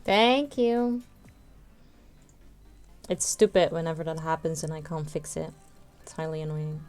Thank you. It's stupid whenever that happens and I can't fix it. It's highly annoying.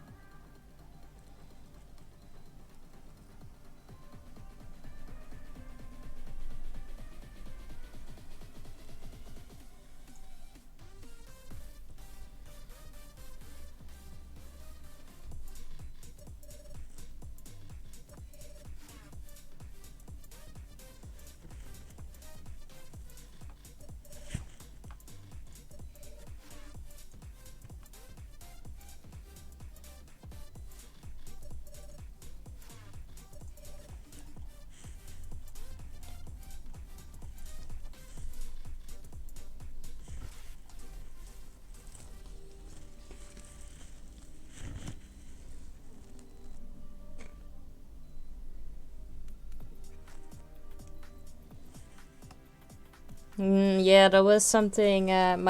Yeah, there was something, this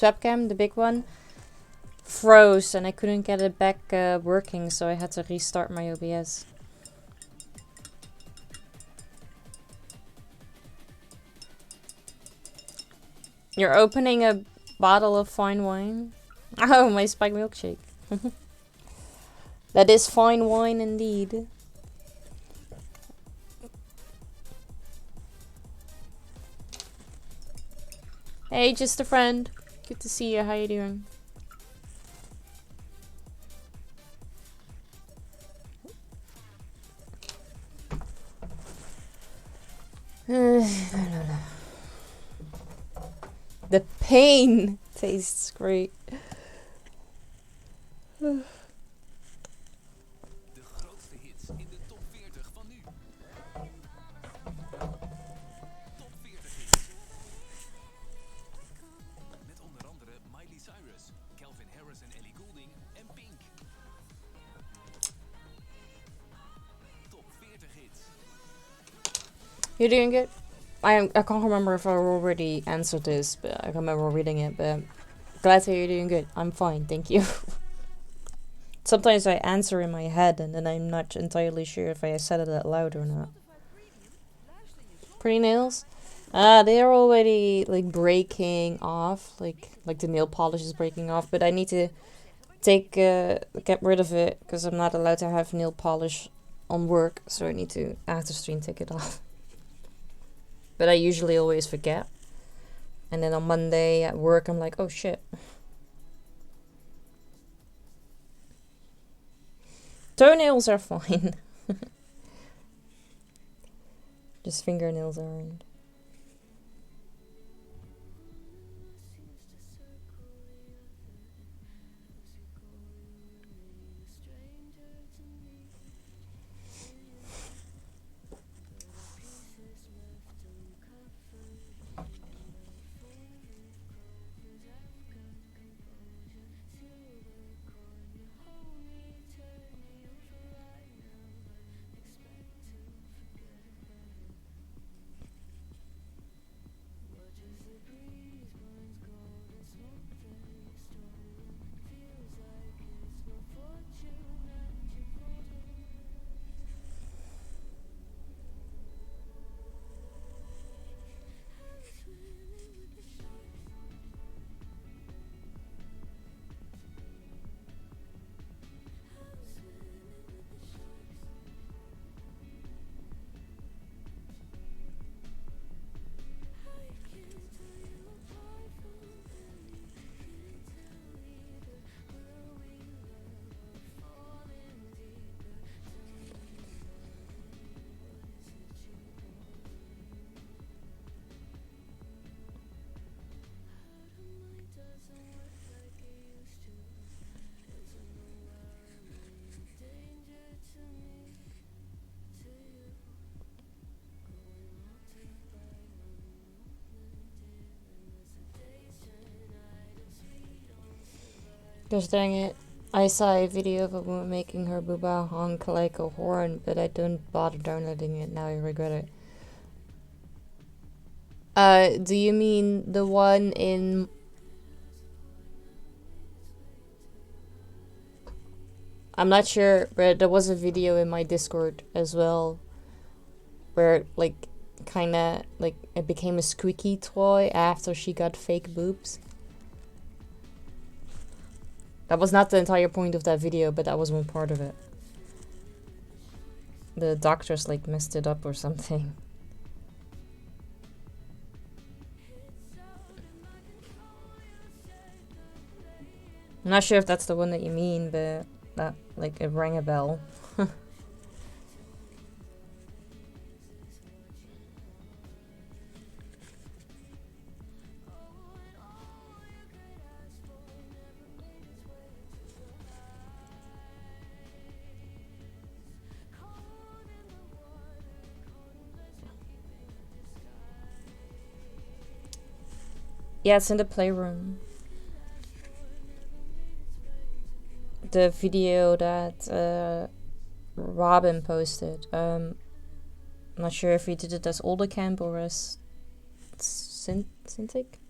webcam, the big one, froze and I couldn't get it back working, so I had to restart my OBS. You're opening a bottle of fine wine? Oh, my spiked milkshake. That is fine wine indeed. Hey, just a friend. Good to see you. How you doing? The pain tastes great. You're doing good? I can't remember if I already answered this, but I remember reading it, but glad to hear you're doing good. I'm fine, thank you. Sometimes I answer in my head and then I'm not entirely sure if I said it out loud or not. Pretty nails? They're already like breaking off, like the nail polish is breaking off, but I need to get rid of it because I'm not allowed to have nail polish on work, so I need to after stream take it off. But I usually always forget. And then on Monday at work, I'm like, oh shit. Toenails are fine. Just fingernails aren't. Gosh dang it. I saw a video of a woman making her booba honk like a horn, but I don't bother downloading it. Now I regret it. Do you mean the one in... I'm not sure, but there was a video in my Discord as well where, like, kind of like it became a squeaky toy after she got fake boobs. That was not the entire point of that video, but that was one part of it. The doctors like messed it up or something. I'm not sure if that's the one that you mean, but that like it rang a bell. Yeah, it's in the playroom. The video that Robin posted. I'm not sure if he did it as older camp or as Syntic.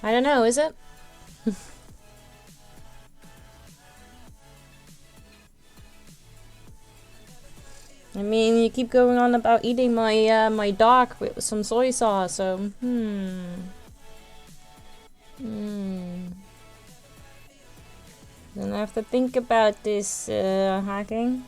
I don't know, is it? I mean, you keep going on about eating my my dog with some soy sauce, so Then I have to think about this hacking.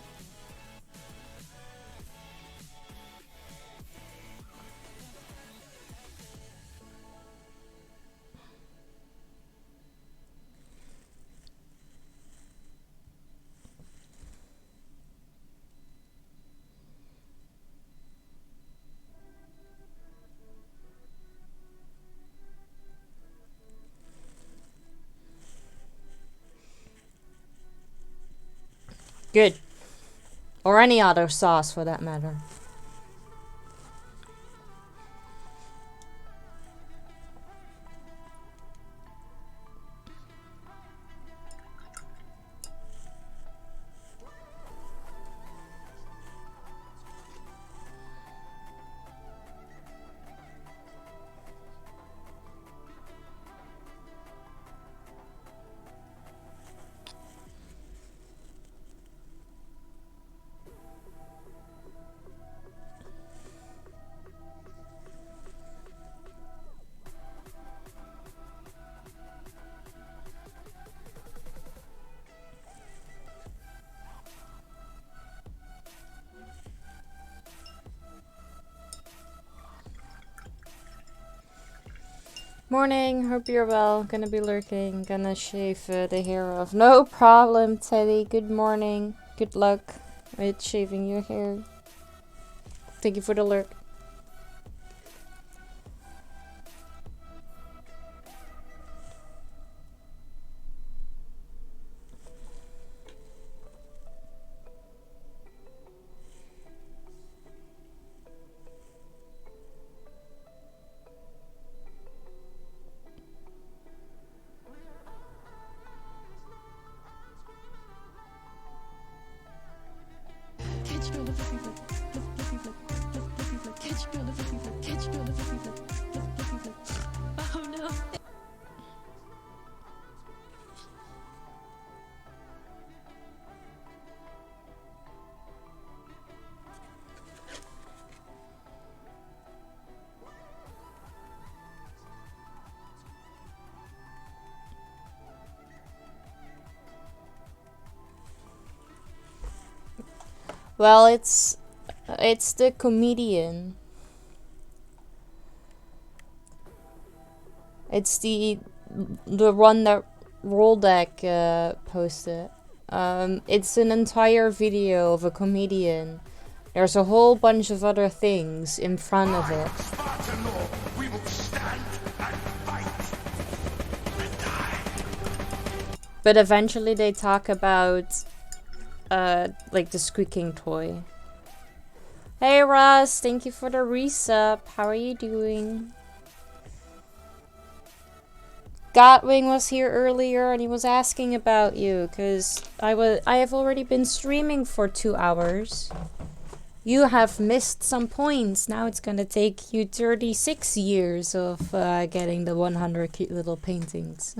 Good. Or any other sauce for that matter. Morning, hope you're well. Gonna be lurking, gonna shave the hair off. No problem, Teddy. Good morning. Good luck with shaving your hair. Thank you for the lurk. Well, it's the comedian. It's the one that Roldeck posted. It's an entire video of a comedian. There's a whole bunch of other things in front of it. But eventually they talk about like the squeaking toy. Hey Russ, thank you for the resub. How are you doing? Godwing was here earlier and he was asking about you because I have already been streaming for 2 hours. You have missed some points. Now it's gonna take you 36 years of getting the 100 cute little paintings.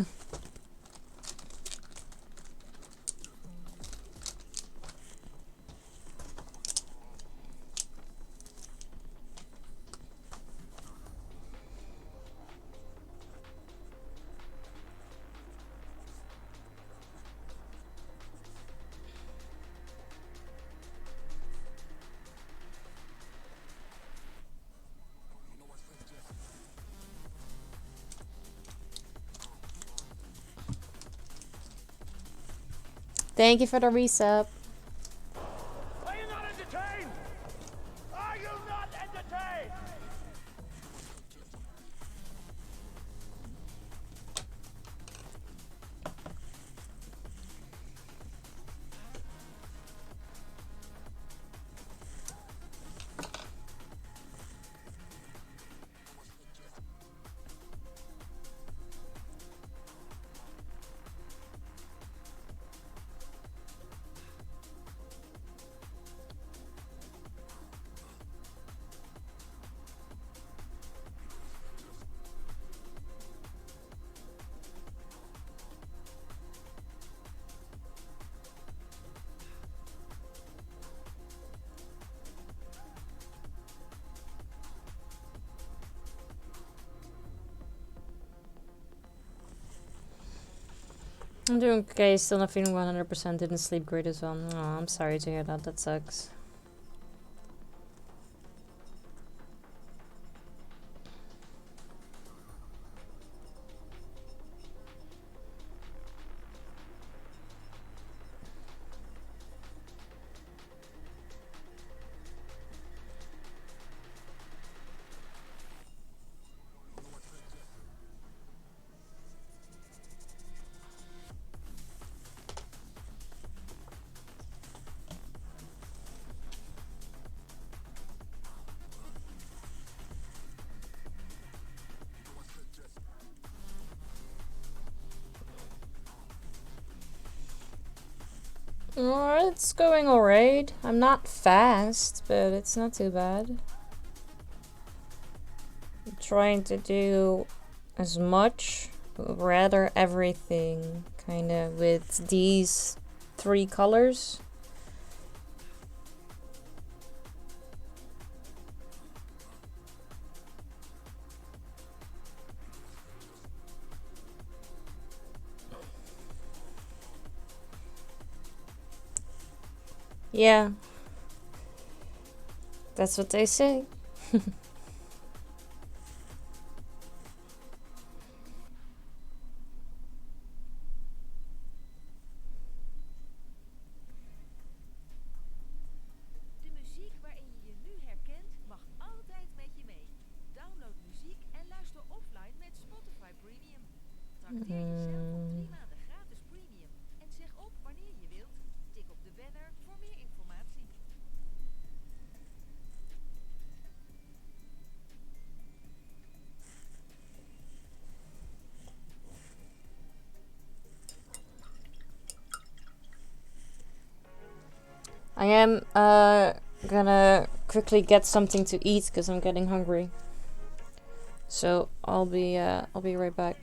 Thank you for the resub. Are you not entertained? Are you not entertained? I'm doing okay, still not feeling 100%, didn't sleep great as well. Oh, I'm sorry to hear that, that sucks. It's going alright. I'm not fast, but it's not too bad. I'm trying to do as much, rather everything, kind of with these 3 colors. Yeah, that's what they say. De muziek waarin je je nu herkent mag altijd met je mee. Download muziek en luister offline met Spotify Premium. Trakteer jezelf op 3 maanden gratis premium en zeg op wanneer je wilt. Tik op de banner voor meer informatie. I am gonna quickly get something to eat because I'm getting hungry. So I'll be right back.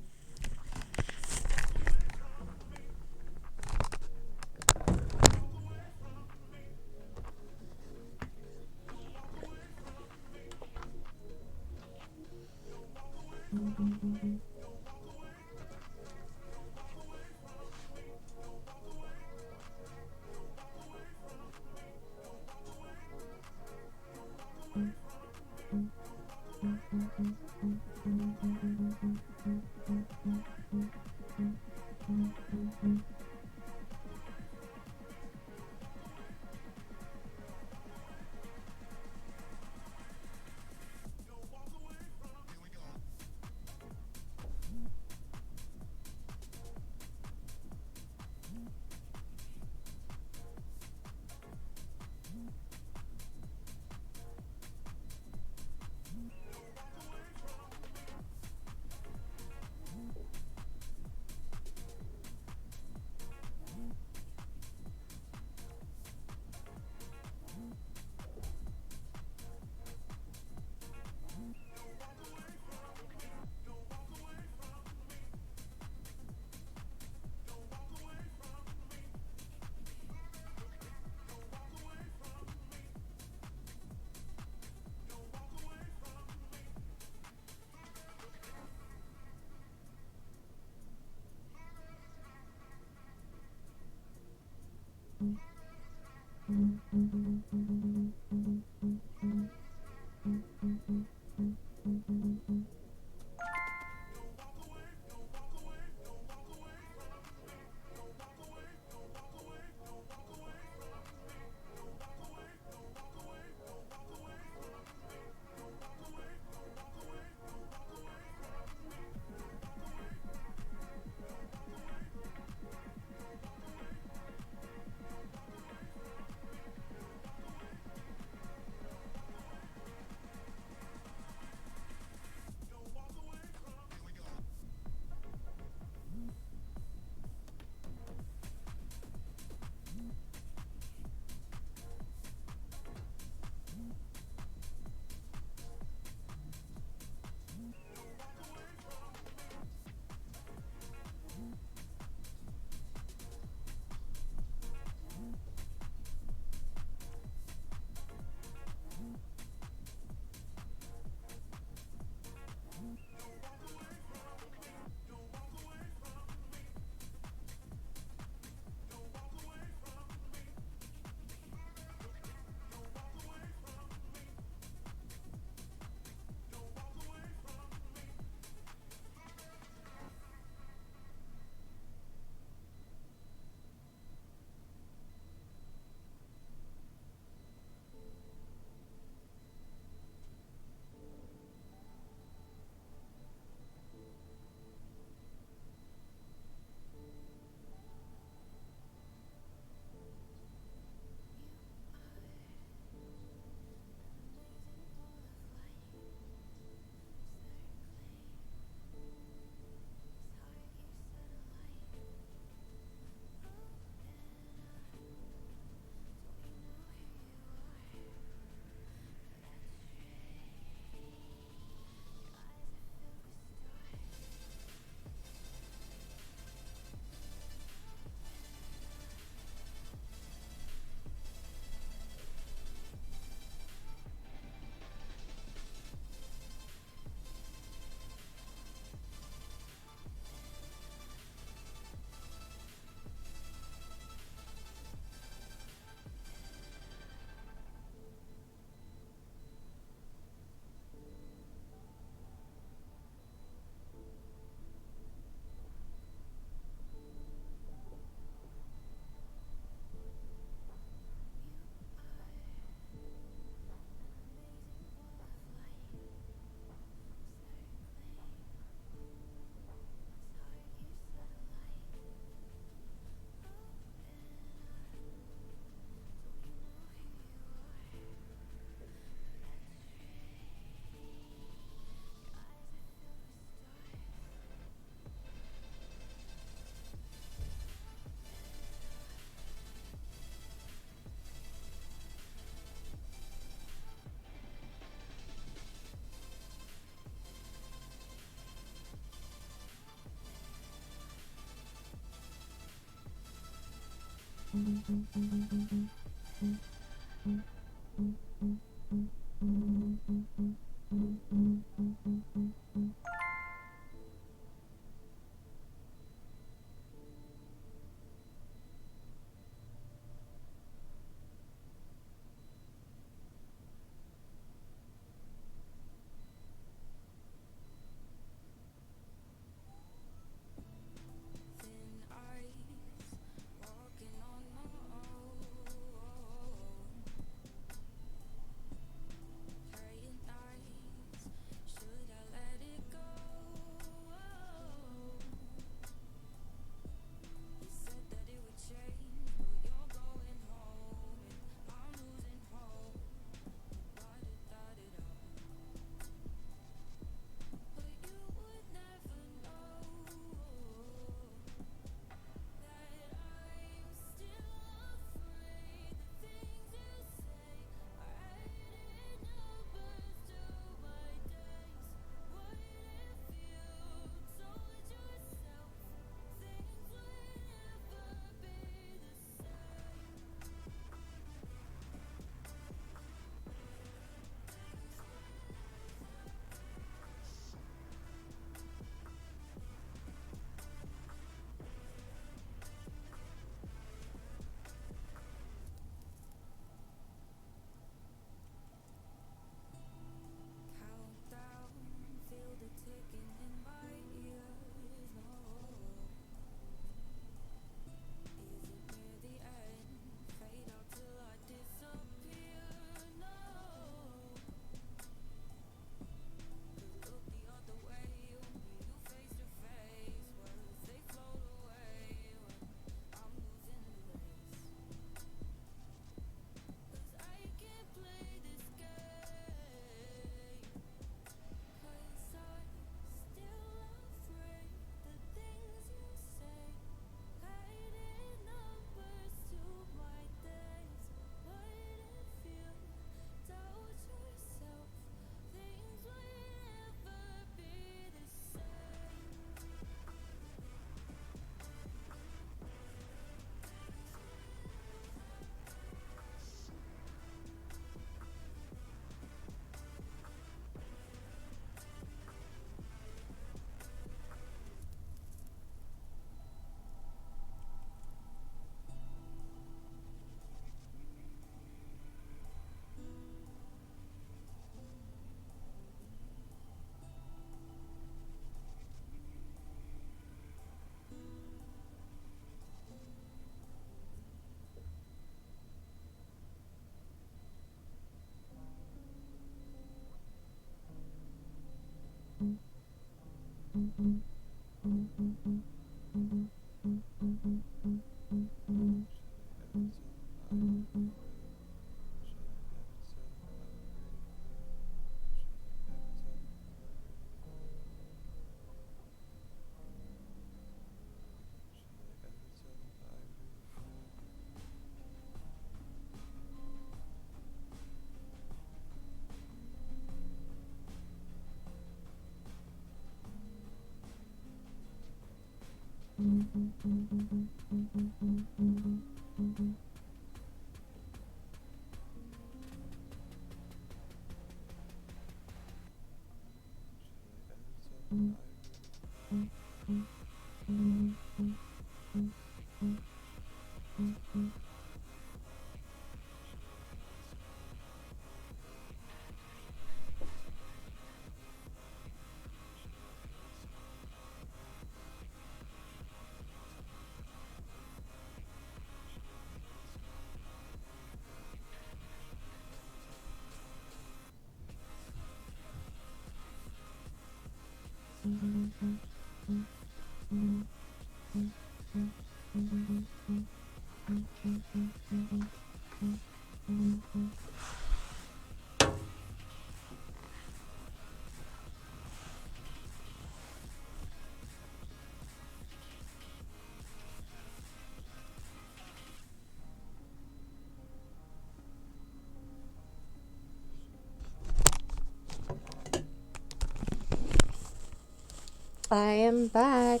I am back.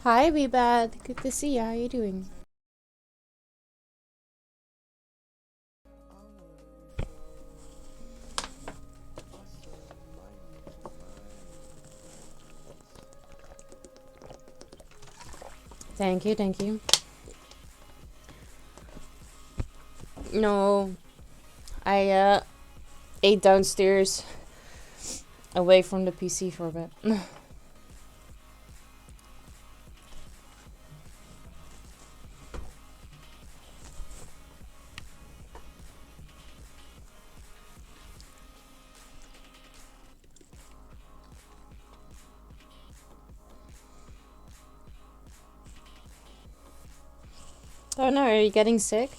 Hi, Weebad. Good to see you. How you doing? Thank you, thank you. No, I ate downstairs away from the PC for a bit. Oh no, are you getting sick?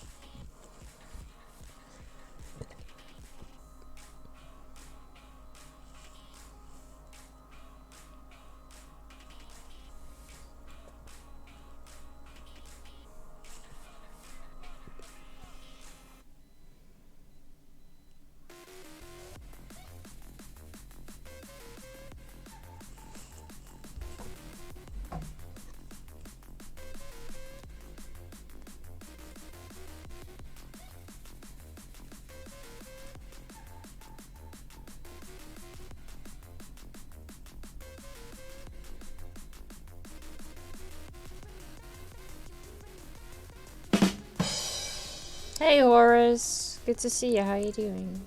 Hey Horace, good to see you. How you doing?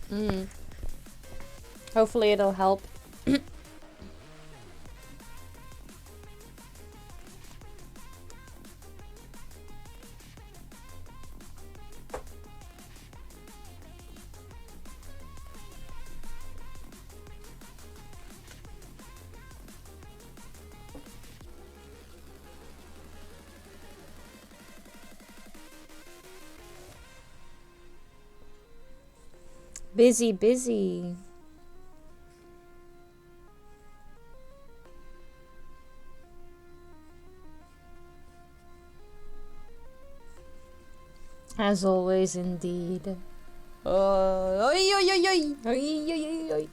Mm. Hopefully it'll help. Busy, busy. As always, indeed. Oi, oi, oi, oi. Oi, oi, oi, oi.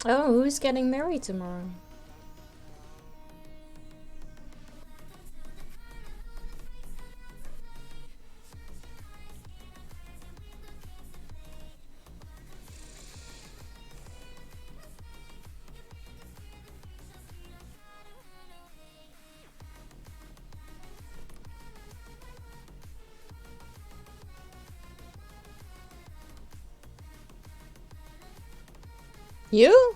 Oh, who's getting married tomorrow? You?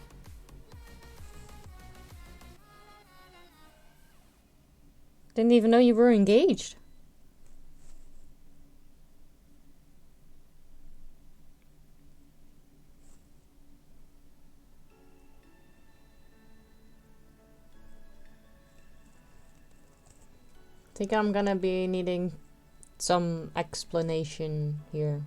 Didn't even know you were engaged. Think I'm gonna be needing some explanation here.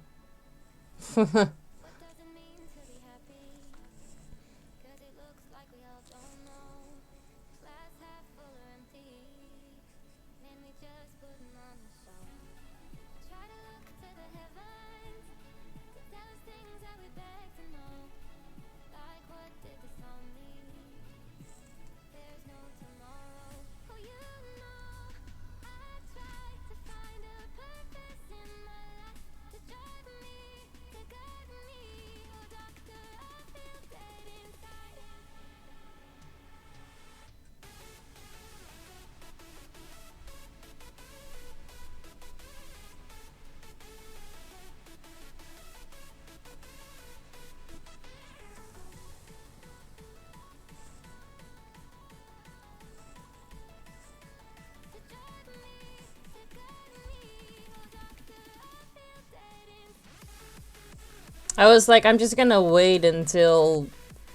I was like, I'm just gonna wait until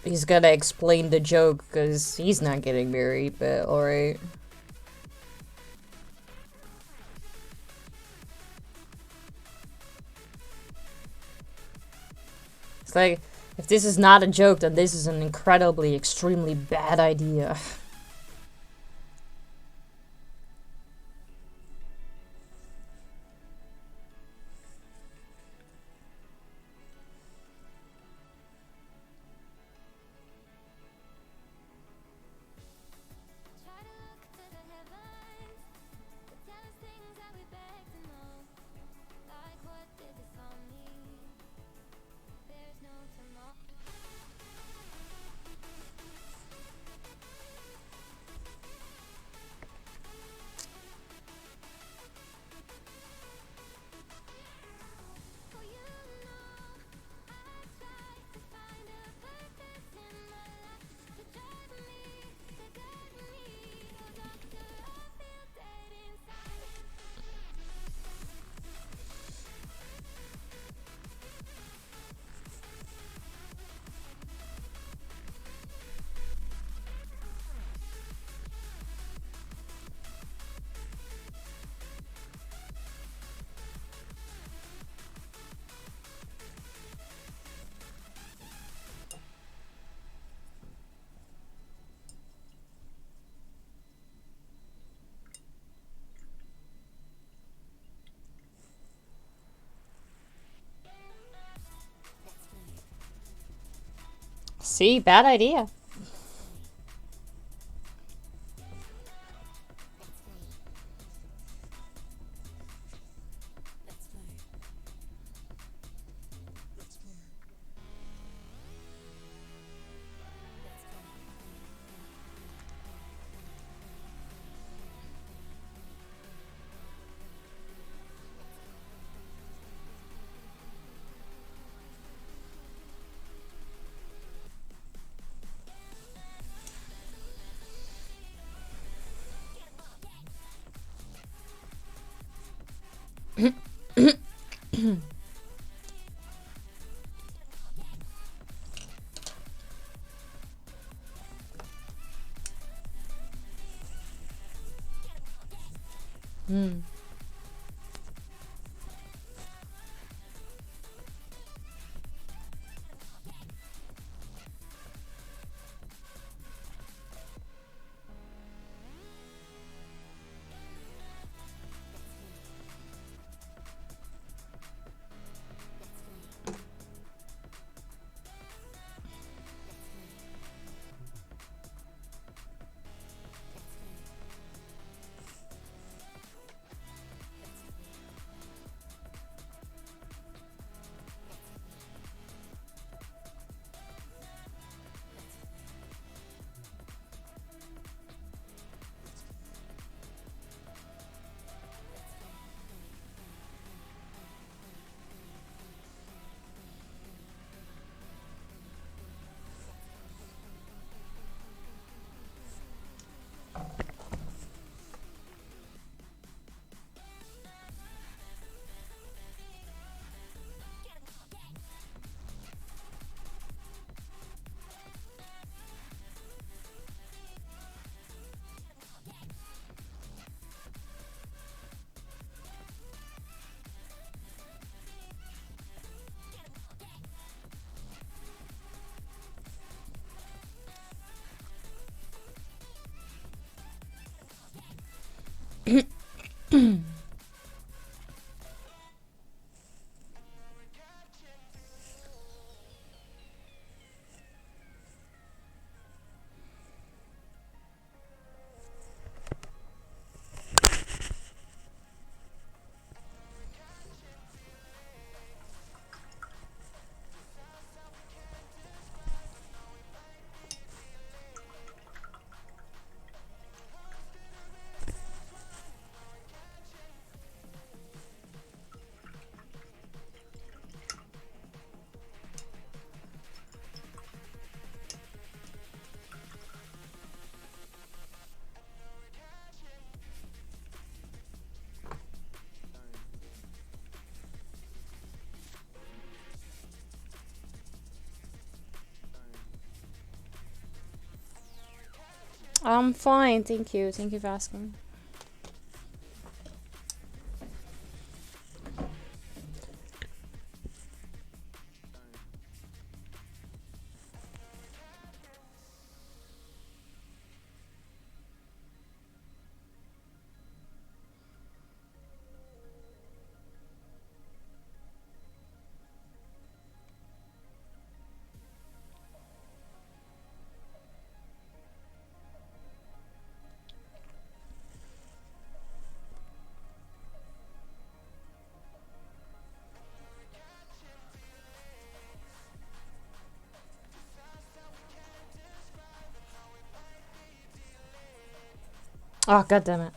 he's gonna explain the joke, because he's not getting married, but alright. It's like, if this is not a joke, then this is an incredibly, extremely bad idea. See, bad idea. Hmm. I'm fine, thank you. Thank you for asking. Oh, god damn it.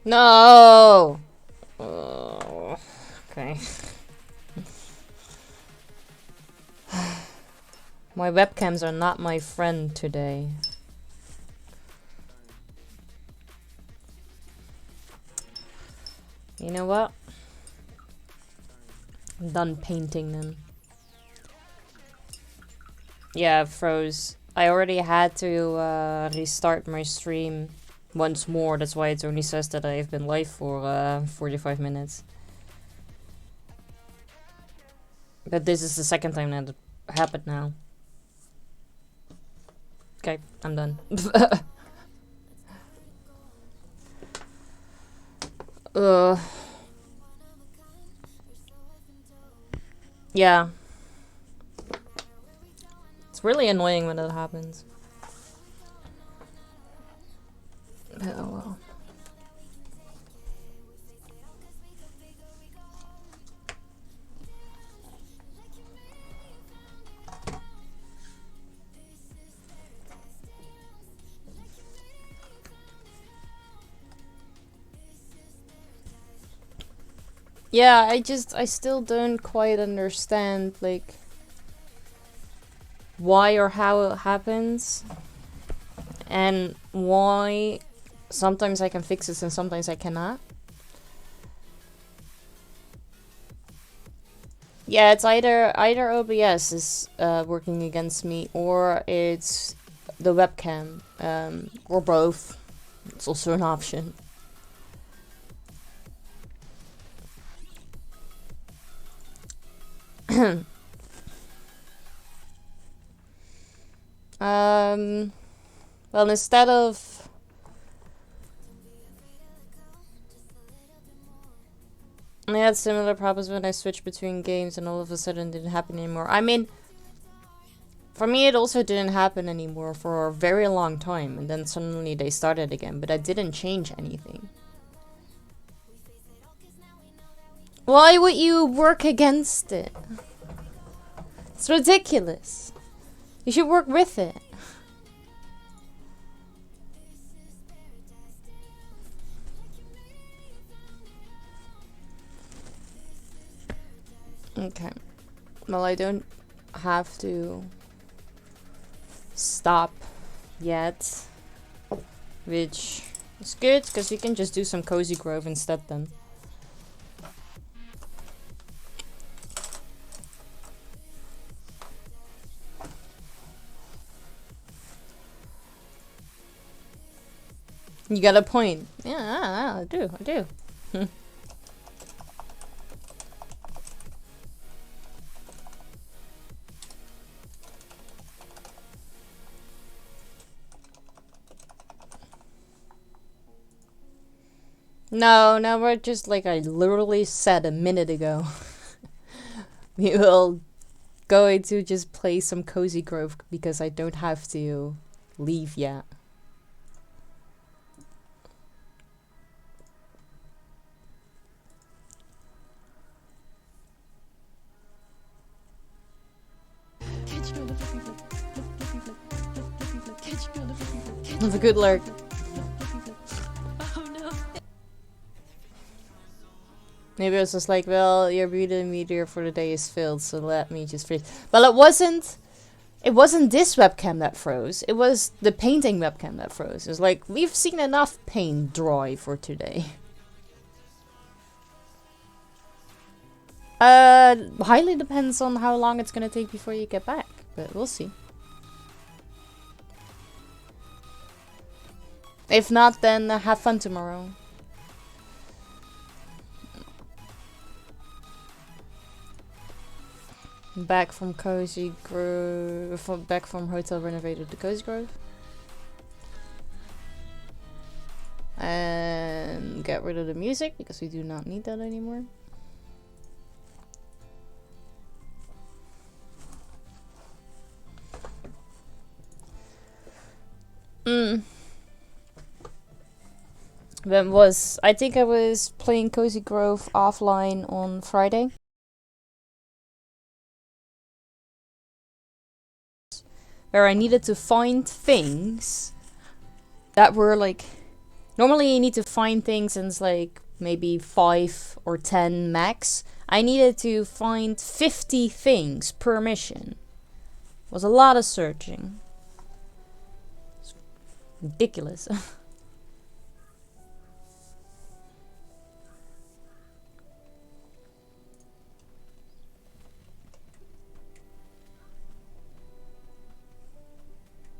No! Oh, okay. My webcams are not my friend today. You know what? I'm done painting then. Yeah, it froze. I already had to restart my stream once more. That's why it only says that I've been live for 45 minutes. But this is the second time that it happened now. Okay, I'm done. Yeah. It's really annoying when it happens. Oh well. Yeah, I still don't quite understand, like, why or how it happens. And why sometimes I can fix it and sometimes I cannot. Yeah, it's either OBS is working against me or it's the webcam, or both. It's also an option. Well, instead of I had similar problems when I switched between games and all of a sudden it didn't happen anymore. I mean, for me it also didn't happen anymore for a very long time, and then suddenly they started again, but I didn't change anything. Why would you work against it? It's ridiculous. You should work with it. Okay. Well, I don't have to stop yet, which is good because we can just do some cozy grove instead then. You got a point. Yeah, I do. No, we're just like I literally said a minute ago. We will going to just play some cozy grove because I don't have to leave yet. That's a good lurk. Oh no. Maybe I was just like, well, your beauty meter for the day is filled, so let me just freeze. Well, it wasn't this webcam that froze. It was the painting webcam that froze. It was like, we've seen enough paint dry for today. Highly depends on how long it's gonna take before you get back, but we'll see. If not, then have fun tomorrow. Back from Cozy Grove. Back from hotel renovated to Cozy Grove. And get rid of the music because we do not need that anymore. I think I was playing Cozy Grove offline on Friday. Where I needed to find things that were like... Normally you need to find things and it's like maybe 5 or 10 max. I needed to find 50 things per mission. It was a lot of searching. It's ridiculous.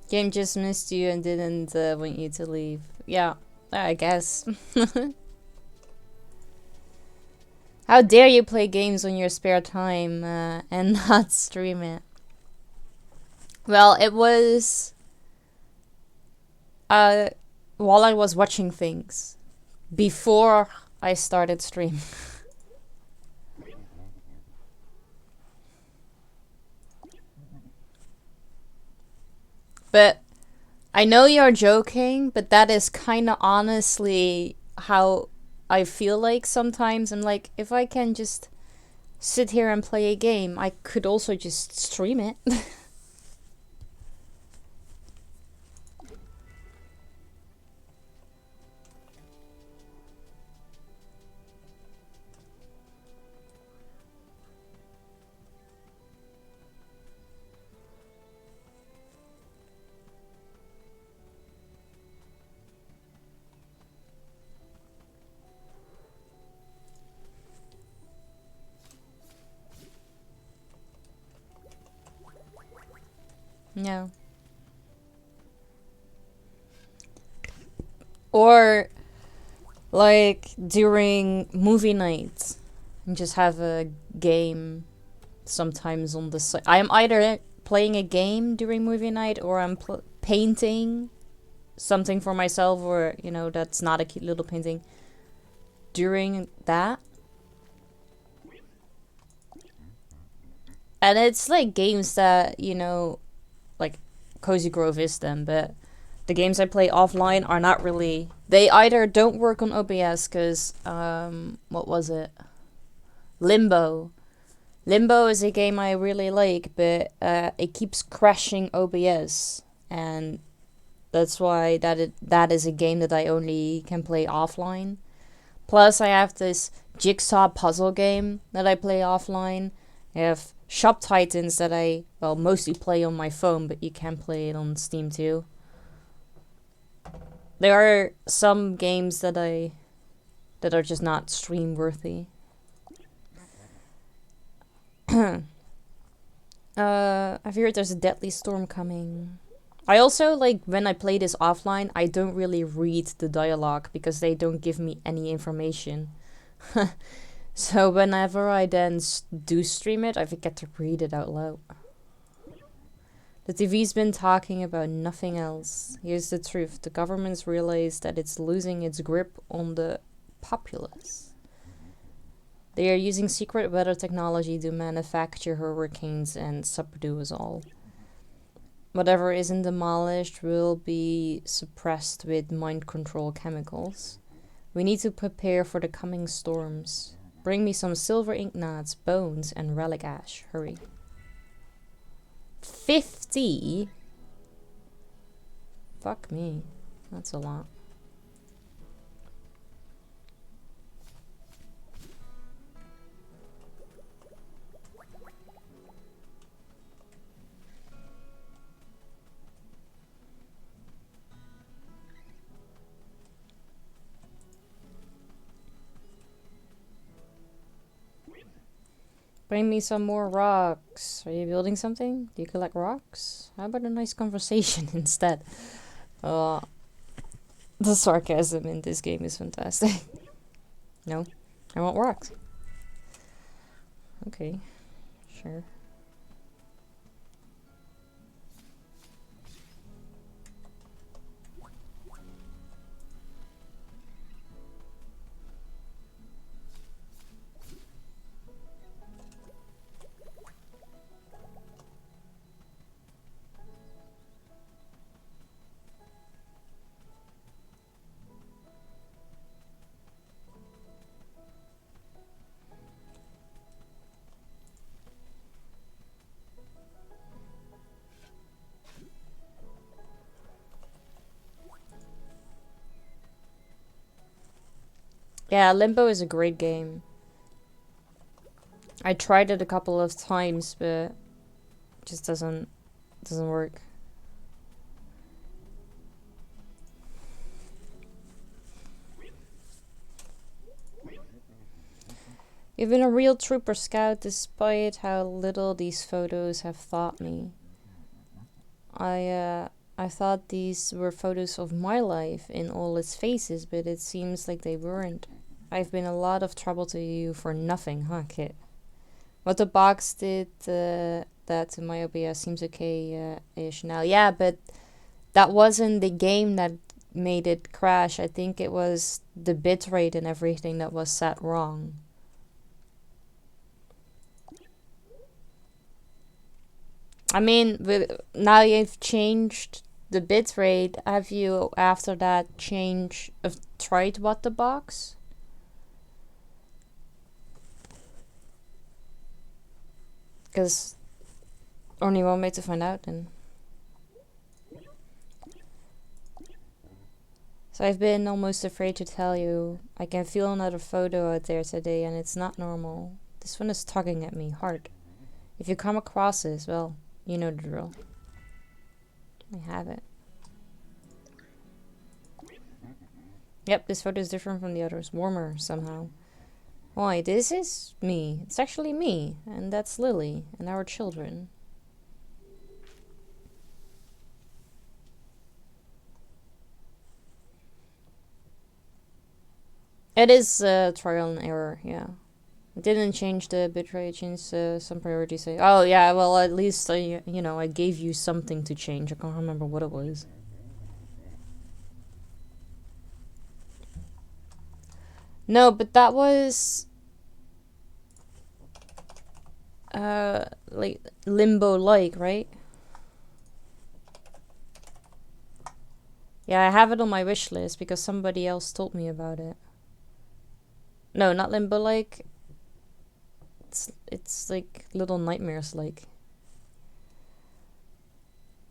Game just missed you and didn't want you to leave. Yeah, I guess. How dare you play games on your spare time and not stream it? Well, it was while I was watching things before I started stream. But I know you're joking, but that is kind of honestly how I feel like sometimes. I'm like, if I can just sit here and play a game, I could also just stream it. No. Or like during movie nights, and just have a game sometimes on the side. I'm either playing a game during movie night or I'm painting something for myself, or you know, that's not a cute little painting during that. And it's like games that, you know, like Cozy Grove is them, but the games I play offline are not really... They either don't work on OBS because, what was it? Limbo. Limbo is a game I really like, but it keeps crashing OBS. And that's why that is a game that I only can play offline. Plus, I have this jigsaw puzzle game that I play offline. I have Shop Titans that I, well, mostly play on my phone, but you can play it on Steam too. There are some games that are just not stream worthy. I've heard there's a deadly storm coming. I also, like, when I play this offline, I don't really read the dialogue because they don't give me any information. So whenever I then do stream it, I forget to read it out loud. The TV's been talking about nothing else. Here's the truth. The government's realized that it's losing its grip on the populace. They are using secret weather technology to manufacture hurricanes and subdue us all. Whatever isn't demolished will be suppressed with mind control chemicals. We need to prepare for the coming storms. Bring me some silver ink knots, bones, and relic ash. Hurry. 50? Fuck me. That's a lot. Bring me some more rocks. Are you building something? Do you collect rocks? How about a nice conversation instead? Uh, the sarcasm in this game is fantastic. No, I want rocks. Okay, sure. Yeah, Limbo is a great game. I tried it a couple of times, but it just doesn't work. You've been a real trooper, Scout, despite how little these photos have taught me. I thought these were photos of my life in all its phases, but it seems like they weren't. I've been a lot of trouble to you for nothing, huh, kid? What the box did that to my OBS seems okay-ish now. Yeah, but that wasn't the game that made it crash. I think it was the bitrate and everything that was set wrong. I mean, now you've changed the bitrate. Have you, after that, tried what the box? Because only one way to find out then. So I've been almost afraid to tell you. I can feel another photo out there today and it's not normal. This one is tugging at me hard. If you come across this, well, you know the drill. I have it. Yep, this photo is different from the others. Warmer, somehow. Why, this is me. It's actually me. And that's Lily. And our children. It is trial and error, yeah. It didn't change the bitrate, it changed some priorities. Oh, yeah, well, at least, you know, I gave you something to change. I can't remember what it was. No, but that was... like, Limbo-like, right? Yeah, I have it on my wish list because somebody else told me about it. No, not Limbo-like. It's like Little Nightmares-like.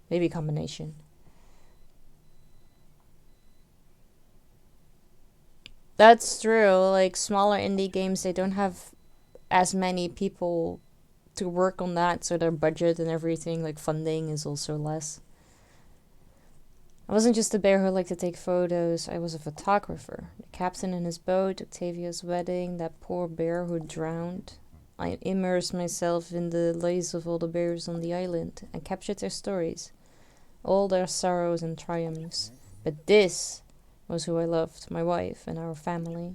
Maybe a combination. That's true. Like, smaller indie games, they don't have as many people to work on that, so their budget and everything, like funding, is also less. I wasn't just a bear who liked to take photos, I was a photographer. The captain in his boat, Octavia's wedding, that poor bear who drowned. I immersed myself in the lives of all the bears on the island and captured their stories, all their sorrows and triumphs. But this was who I loved, my wife and our family.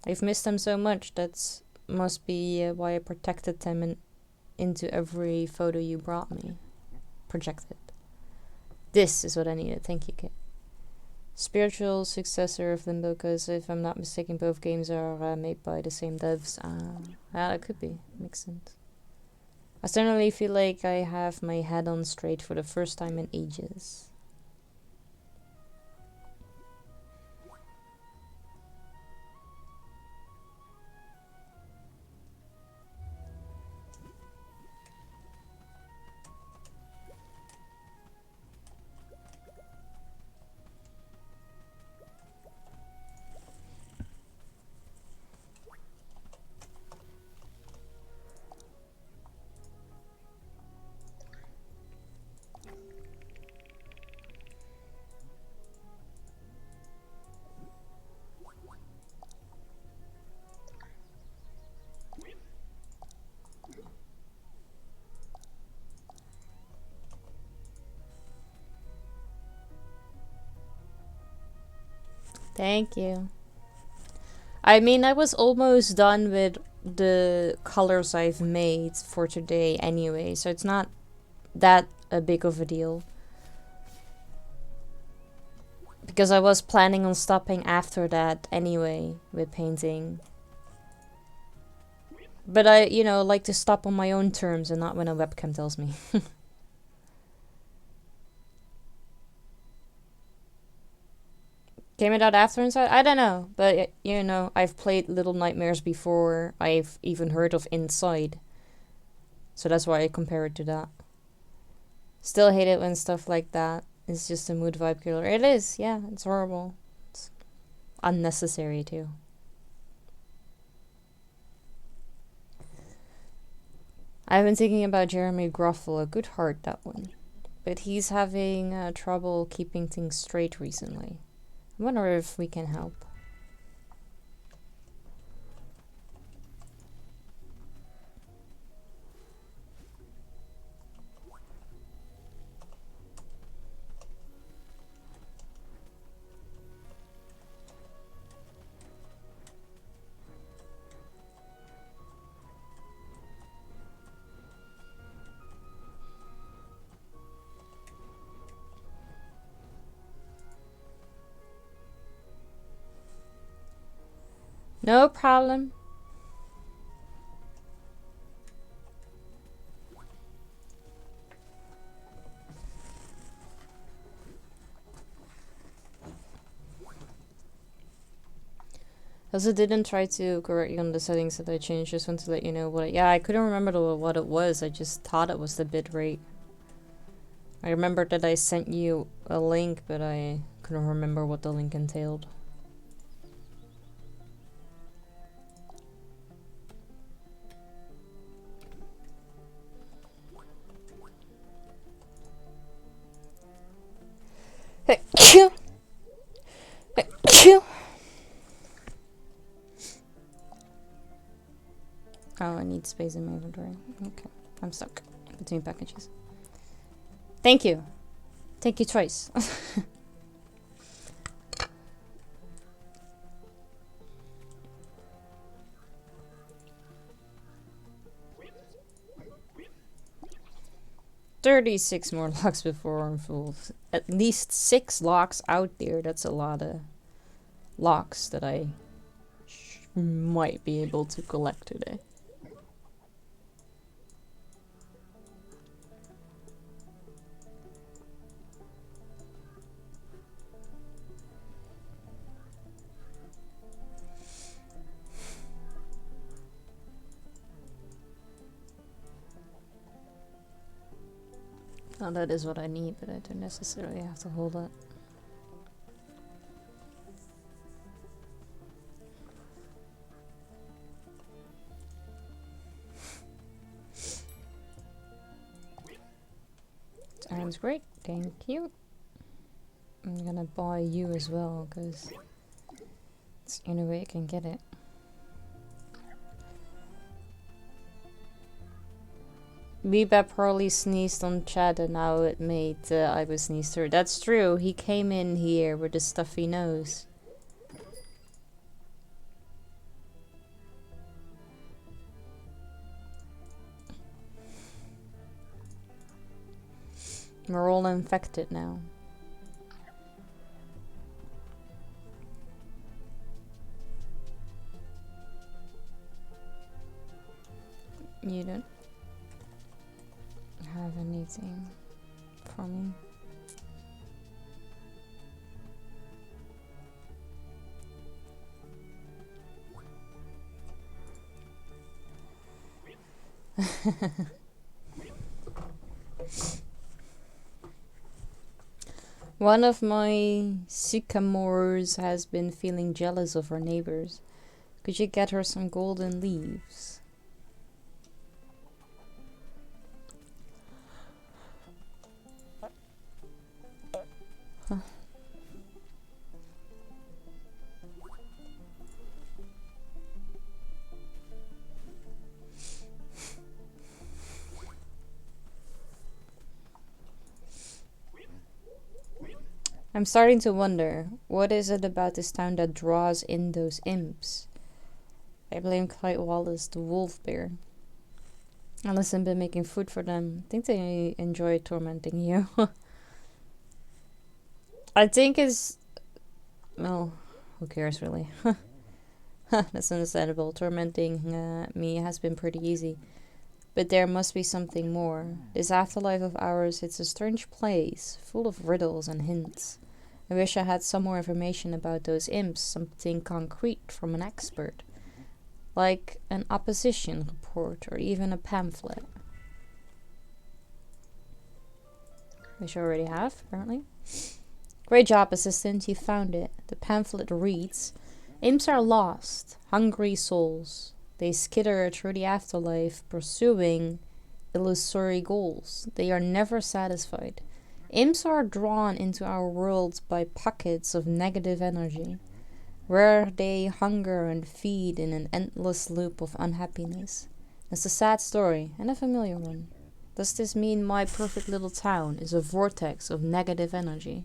I've missed them so much, that must be why I protected them into every photo you brought me. Projected. This is what I needed. Thank you, Kit. Spiritual successor of Limbo, because if I'm not mistaken, both games are made by the same devs. Yeah, that could be. Makes sense. I certainly feel like I have my head on straight for the first time in ages. Thank you. I mean, I was almost done with the colors I've made for today anyway, so it's not that a big of a deal. Because I was planning on stopping after that anyway with painting. But I, you know, like to stop on my own terms and not when a webcam tells me. Came it out after Inside? I don't know. But, you know, I've played Little Nightmares before. I've even heard of Inside. So that's why I compare it to that. Still hate it when stuff like that is just a mood vibe killer. It is, yeah. It's horrible. It's unnecessary, too. I've been thinking about Jeremy Gruffalo. Good heart, that one. But he's having trouble keeping things straight recently. I wonder if we can help. No problem. Also didn't try to correct you on the settings that I changed. Just want to let you know what. Yeah, I couldn't remember what it was. I just thought it was the bitrate. I remember that I sent you a link, but I couldn't remember what the link entailed. Oh, I need space in my inventory. Okay, I'm stuck between packages. Thank you. Thank you twice. $36 more locks before I'm full. At least 6 locks out there. That's a lot of locks that I might be able to collect today. Oh, that is what I need, but I don't necessarily have to hold it. Sounds great, thank you. I'm gonna buy you as well, because it's the only way I can get it. Bebop probably sneezed on chat and now it made Ivo sneeze through. That's true, he came in here with a stuffy nose. We're all infected now. You don't have anything for me. One of my sycamores has been feeling jealous of her neighbors. Could you get her some golden leaves? Huh. I'm starting to wonder, what is it about this town that draws in those imps? I blame Clyde Wallace, the wolf bear. Unless I've been making food for them. I think they enjoy tormenting you. I think it's... well, who cares really? That's understandable. Tormenting me has been pretty easy. But there must be something more. This afterlife of ours, it's a strange place, full of riddles and hints. I wish I had some more information about those imps, something concrete from an expert. Like an opposition report or even a pamphlet. Which I already have, apparently. Great job, assistant, you found it. The pamphlet reads, imps are lost, hungry souls. They skitter through the afterlife, pursuing illusory goals. They are never satisfied. Imps are drawn into our world by pockets of negative energy, where they hunger and feed in an endless loop of unhappiness. It's a sad story, and a familiar one. Does this mean my perfect little town is a vortex of negative energy?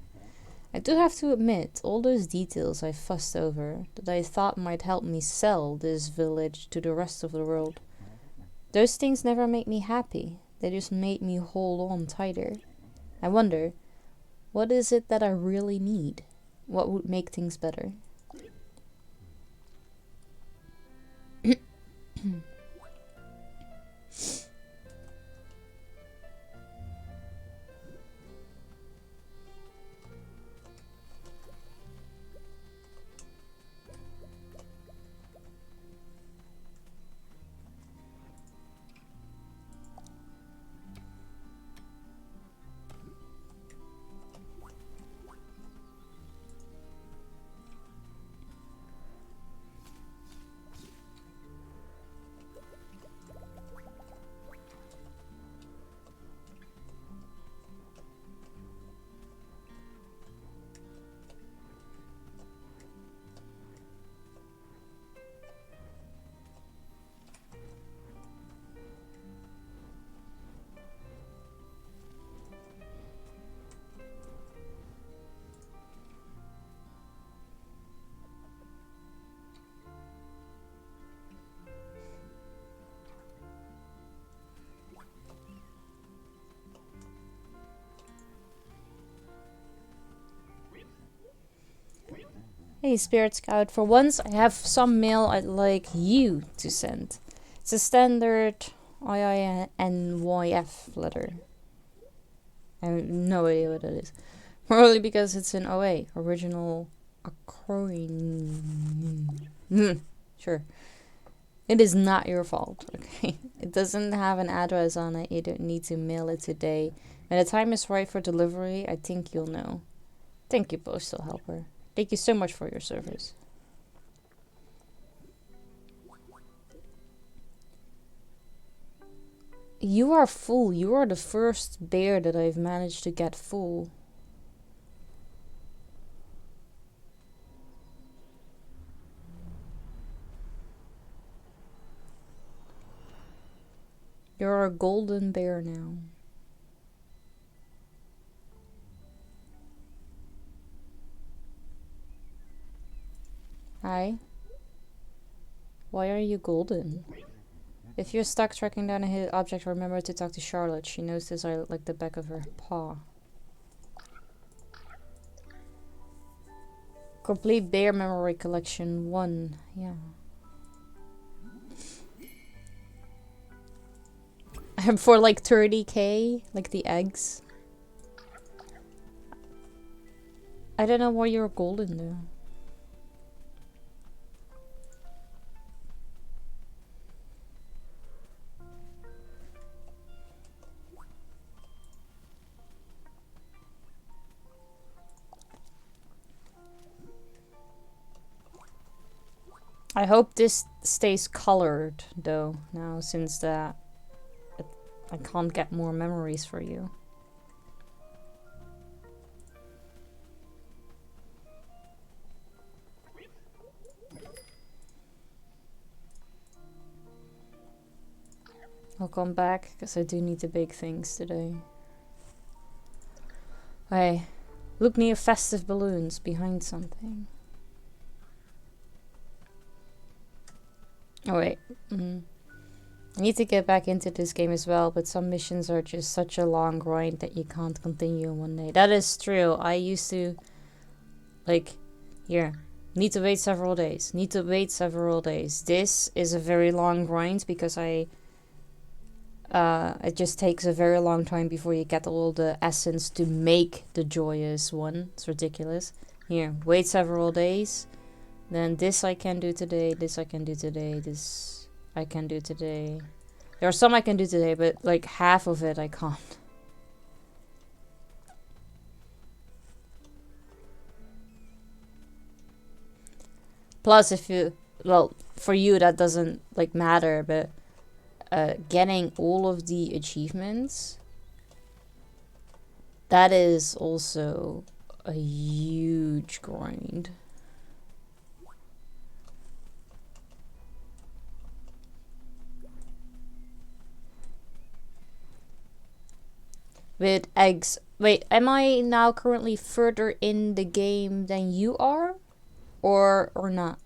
I do have to admit, all those details I fussed over, that I thought might help me sell this village to the rest of the world, those things never made me happy. They just made me hold on tighter. I wonder, what is it that I really need? What would make things better? Hey, Spirit Scout, for once I have some mail I'd like you to send. It's a standard IINYF letter. I have no idea what that is. Probably because it's an OA, original acronym. Sure. It is not your fault, okay? It doesn't have an address on it. You don't need to mail it today. When the time is right for delivery, I think you'll know. Thank you, Postal Helper. Thank you so much for your service. You are full. You are the first bear that I've managed to get full. You're a golden bear now. Hi. Why are you golden? If you're stuck tracking down a hidden object, remember to talk to Charlotte. She knows this like the back of her paw. Complete bear memory collection 1. Yeah. For like 30k, like the eggs. I don't know why you're golden though. I hope this stays colored though now, since I can't get more memories for you. I'll come back because I do need to bake things today. Hey, Look near festive balloons behind something. Oh wait. I need to get back into this game as well, but some missions are just such a long grind that you can't continue in one day. That is true. I used to, like, here, need to wait several days. Need to wait several days. This is a very long grind because it just takes a very long time before you get all the essence to make the joyous one. It's ridiculous. Here, wait several days. Then this I can do today, this I can do today, this I can do today. There are some I can do today, but like half of it I can't. Plus, if you, well, for you that doesn't like matter, but getting all of the achievements, that is also a huge grind. With eggs. Wait, am I now currently further in the game than you are? Or not?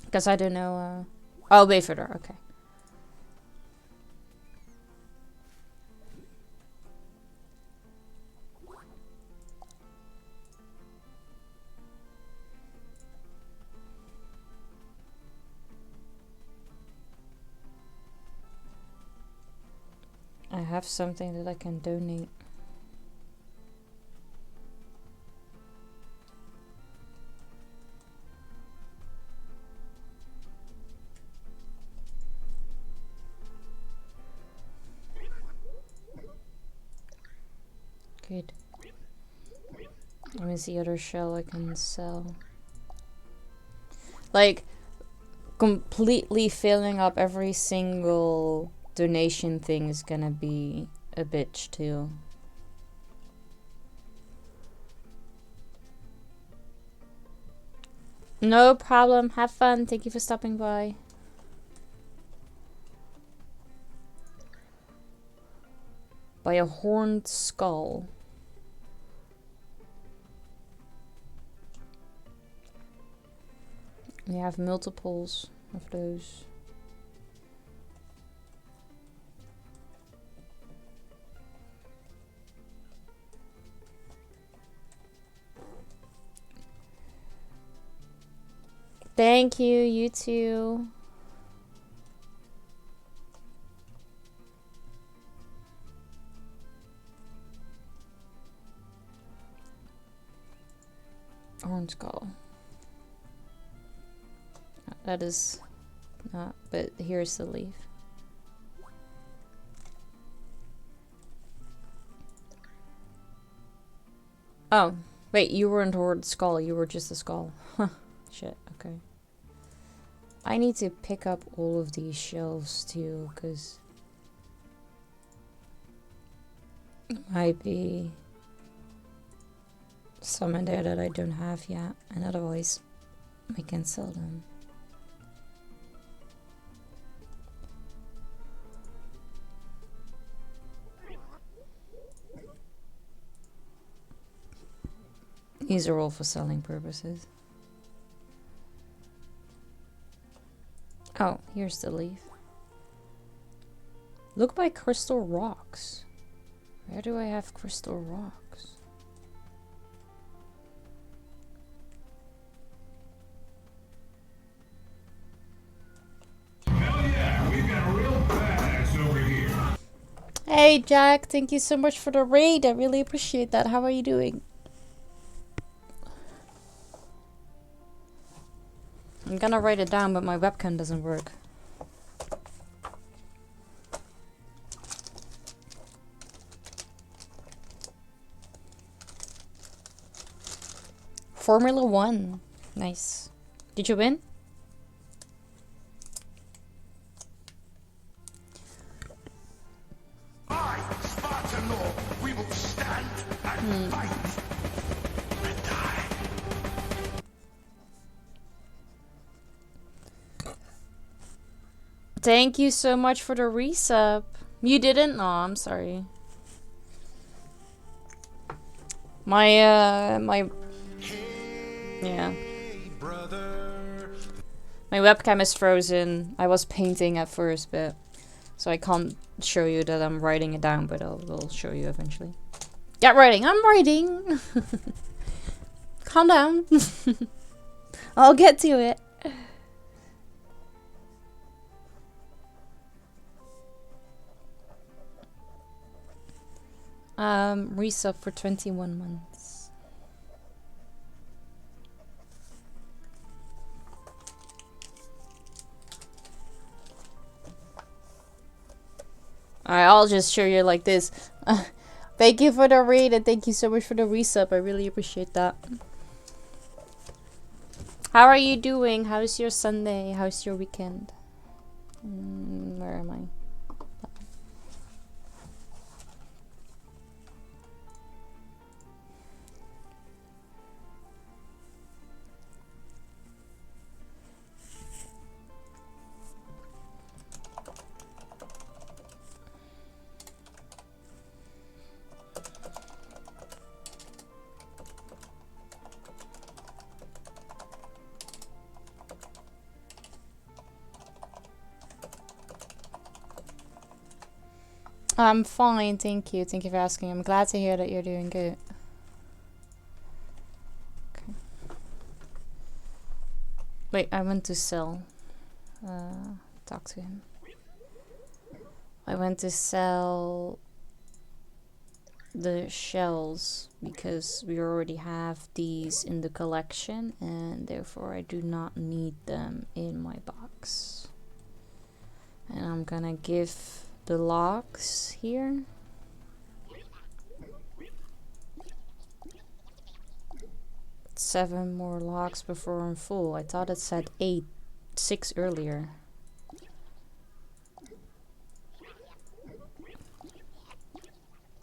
Because I don't know. Oh, way further. Okay. I have something that I can donate. Good. Let me see other shell I can sell. Like, completely filling up every single donation thing is gonna be a bitch too. No problem. Have fun. Thank you for stopping by. By a horned skull. We have multiples of those. Thank you, you too. Orange skull. That is not, but here's the leaf. Oh, wait, you weren't Horde Skull, you were just a skull. Huh, shit, okay. I need to pick up all of these shelves too, because might be some in there that I don't have yet, and otherwise I can sell them. These are all for selling purposes. Oh, here's the leaf. Look by crystal rocks. Where do I have crystal rocks? Hell yeah, we've got a real badass over here. Hey Jack, thank you so much for the raid. I really appreciate that. How are you doing? I'm gonna write it down, but my webcam doesn't work. Formula 1. Nice. Did you win? I, Spartan Lord, we will stand and fight and die. Thank you so much for the resub. You didn't? No, I'm sorry. My yeah. My webcam is frozen. I was painting at first, but so I can't show you that I'm writing it down, but I'll show you eventually. Get writing. I'm writing. Calm down. I'll get to it. Resub for 21 months. Alright, I'll just show you like this. Thank you for the read and thank you so much for the resub. I really appreciate that. How are you doing? How's your Sunday? How's your weekend? Where am I? I'm fine, thank you. Thank you for asking. I'm glad to hear that you're doing good. Okay. Wait, I went to sell. Talk to him. I went to sell the shells because we already have these in the collection and therefore I do not need them in my box. And I'm gonna give the locks here. Seven more locks before I'm full. I thought it said 6 earlier.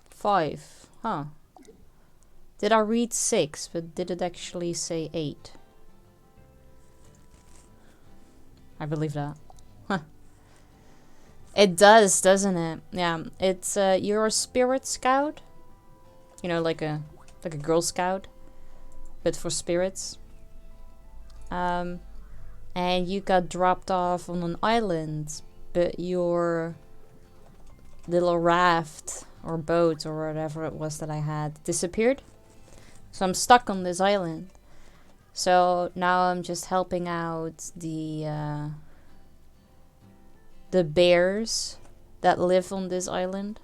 Five, huh? Did I read 6, but did it actually say 8? I believe that. Huh. It does, doesn't it? Yeah, it's you're a spirit scout. You know, like a Girl Scout, but for spirits. And you got dropped off on an island, but your little raft or boat or whatever it was that I had disappeared. So I'm stuck on this island. So now I'm just helping out the bears that live on this island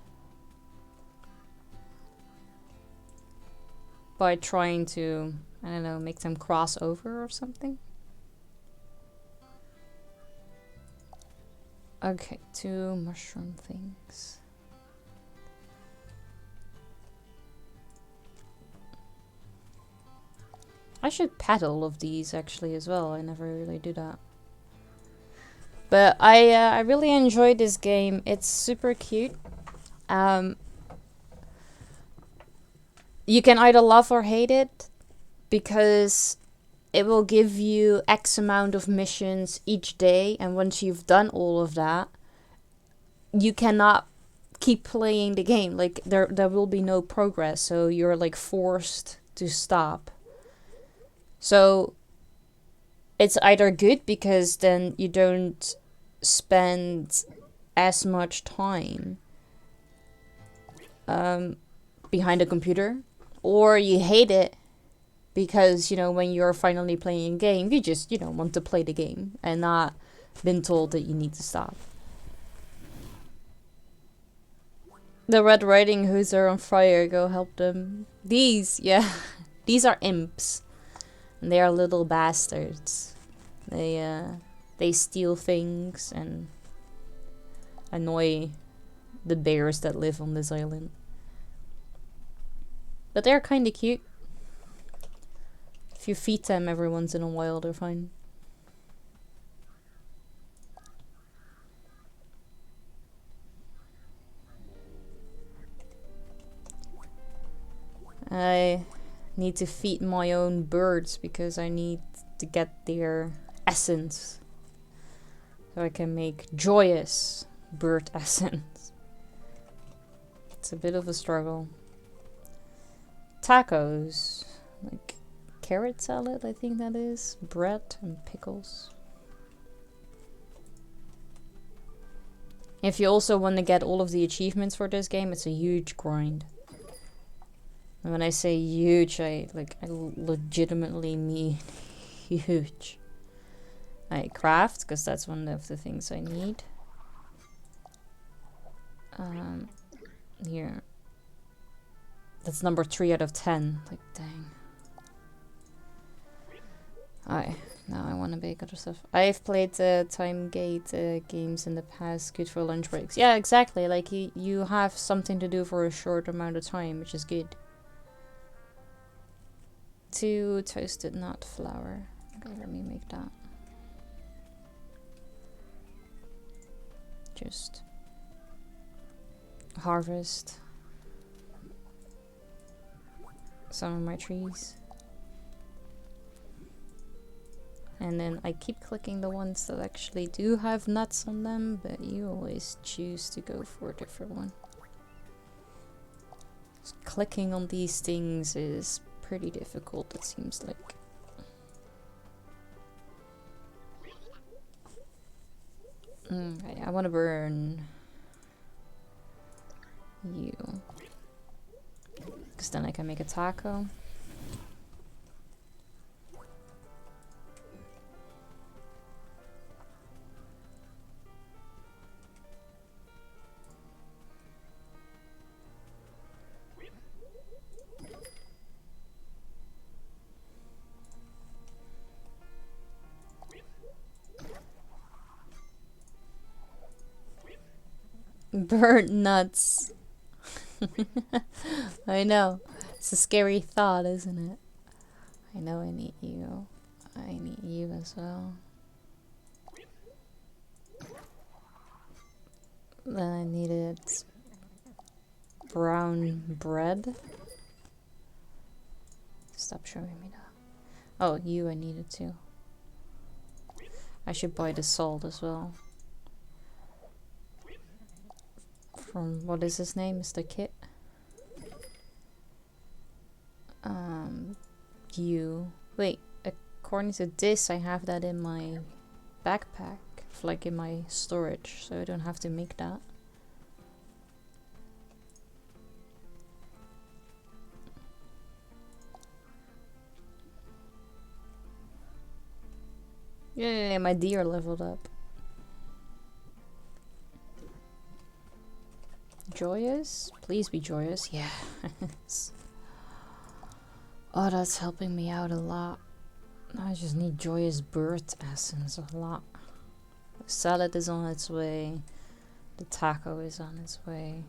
by trying to, I don't know, make them cross over or something. Okay, 2 mushroom things. I should pet all of these actually as well. I never really do that. But I really enjoyed this game. It's super cute. You can either love or hate it because it will give you X amount of missions each day, and once you've done all of that, you cannot keep playing the game. Like there will be no progress, so you're like forced to stop. So it's either good because then you don't spend as much time behind a computer, or you hate it because, you know, when you're finally playing a game, you just, you know, want to play the game and not been told that you need to stop. The Red Riding Hoods are on fire, go help them. These, yeah, these are imps. And they are little bastards. They steal things and annoy the bears that live on this island. But they're kinda cute. If you feed them every once in a while, they're fine. I need to feed my own birds because I need to get their essence. So I can make joyous bird essence. It's a bit of a struggle. Tacos. Like carrot salad, I think that is. Bread and pickles. If you also want to get all of the achievements for this game, it's a huge grind. And when I say huge, I legitimately mean huge. I craft, because that's one of the things I need. Here. That's number 3 out of 10. Like, dang. Alright, now I want to bake other stuff. I've played time gate games in the past, good for lunch breaks. Yeah, exactly. Like, you have something to do for a short amount of time, which is good. 2 toasted nut flour. Okay, let me make that. Just harvest some of my trees. And then I keep clicking the ones that actually do have nuts on them, but you always choose to go for a different one. Just clicking on these things is pretty difficult, it seems like. Okay, I want to burn you. Because then I can make a taco. Burnt nuts. I know. It's a scary thought, isn't it? I know I need you. I need you as well. Then I needed brown bread. Stop showing me that. Oh, you I needed too. I should buy the salt as well. From, what is his name? Mr. Kit? You. Wait, according to this, I have that in my backpack. Like in my storage, so I don't have to make that. Yeah, my deer leveled up. Joyous? Please be joyous. Yes. Oh, that's helping me out a lot. I just need joyous bird essence a lot. The salad is on its way. The taco is on its way.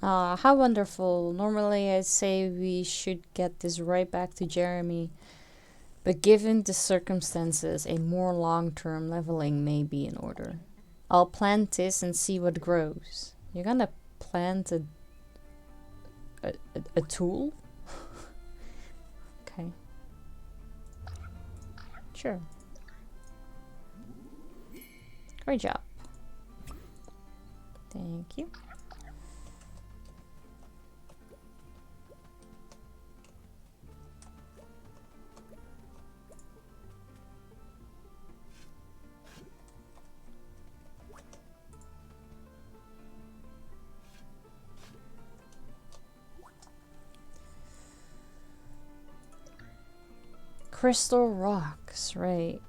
How wonderful. Normally I'd say we should get this right back to Jeremy. But given the circumstances, a more long-term leveling may be in order. I'll plant this and see what grows. You're gonna plant a tool? Okay. Sure. Great job. Thank you. Crystal rocks, right.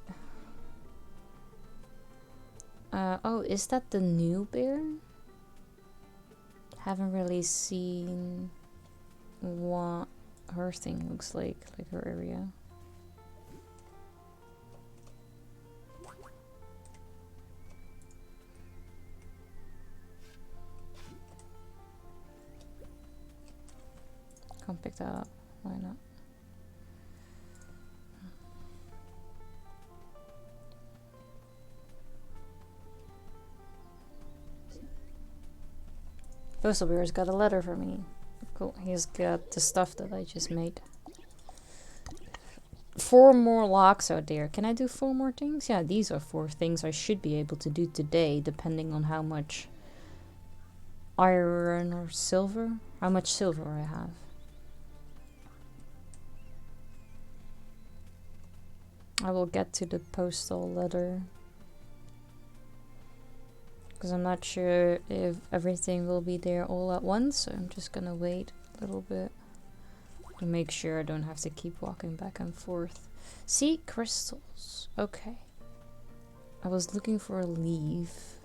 Oh, is that the new bear? Haven't really seen what her thing looks like her area. Can't pick that up. Why not? Postal Bear's got a letter for me. Cool. He's got the stuff that I just made. 4 more locks out there. Can I do 4 more things? Yeah, these are 4 things I should be able to do today, depending on how much iron or silver. How much silver I have. I will get to the postal letter. Because I'm not sure if everything will be there all at once, so I'm just gonna wait a little bit to make sure I don't have to keep walking back and forth. See, crystals. Okay. I was looking for a leaf.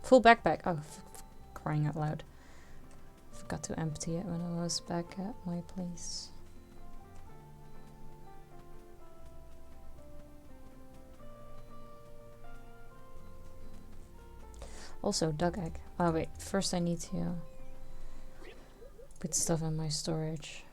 Full backpack. Oh, crying out loud. Forgot to empty it when I was back at my place. Also, duck egg. Oh wait, first I need to put stuff in my storage.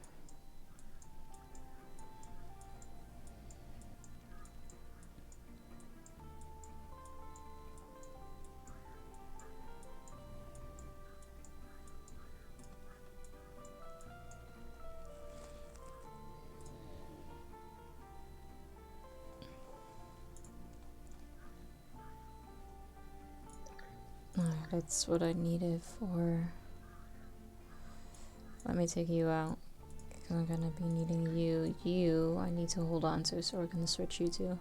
That's what I needed for. Let me take you out. I'm gonna be needing you. You, I need to hold on to, so we're gonna switch you to.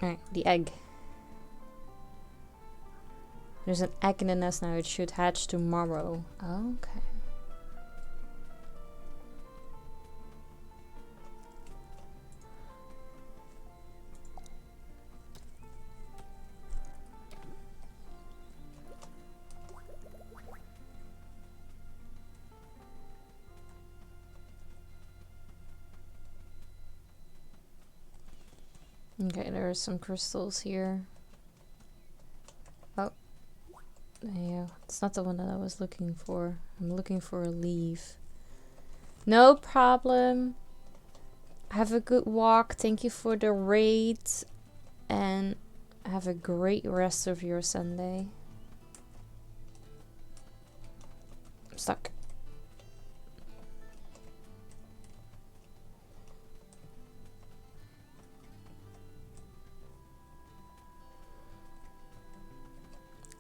Alright, the egg. There's an egg in the nest now. It should hatch tomorrow. Okay. Okay, there are some crystals here. Oh. Yeah, it's not the one that I was looking for. I'm looking for a leaf. No problem. Have a good walk. Thank you for the raid. And have a great rest of your Sunday. I'm stuck.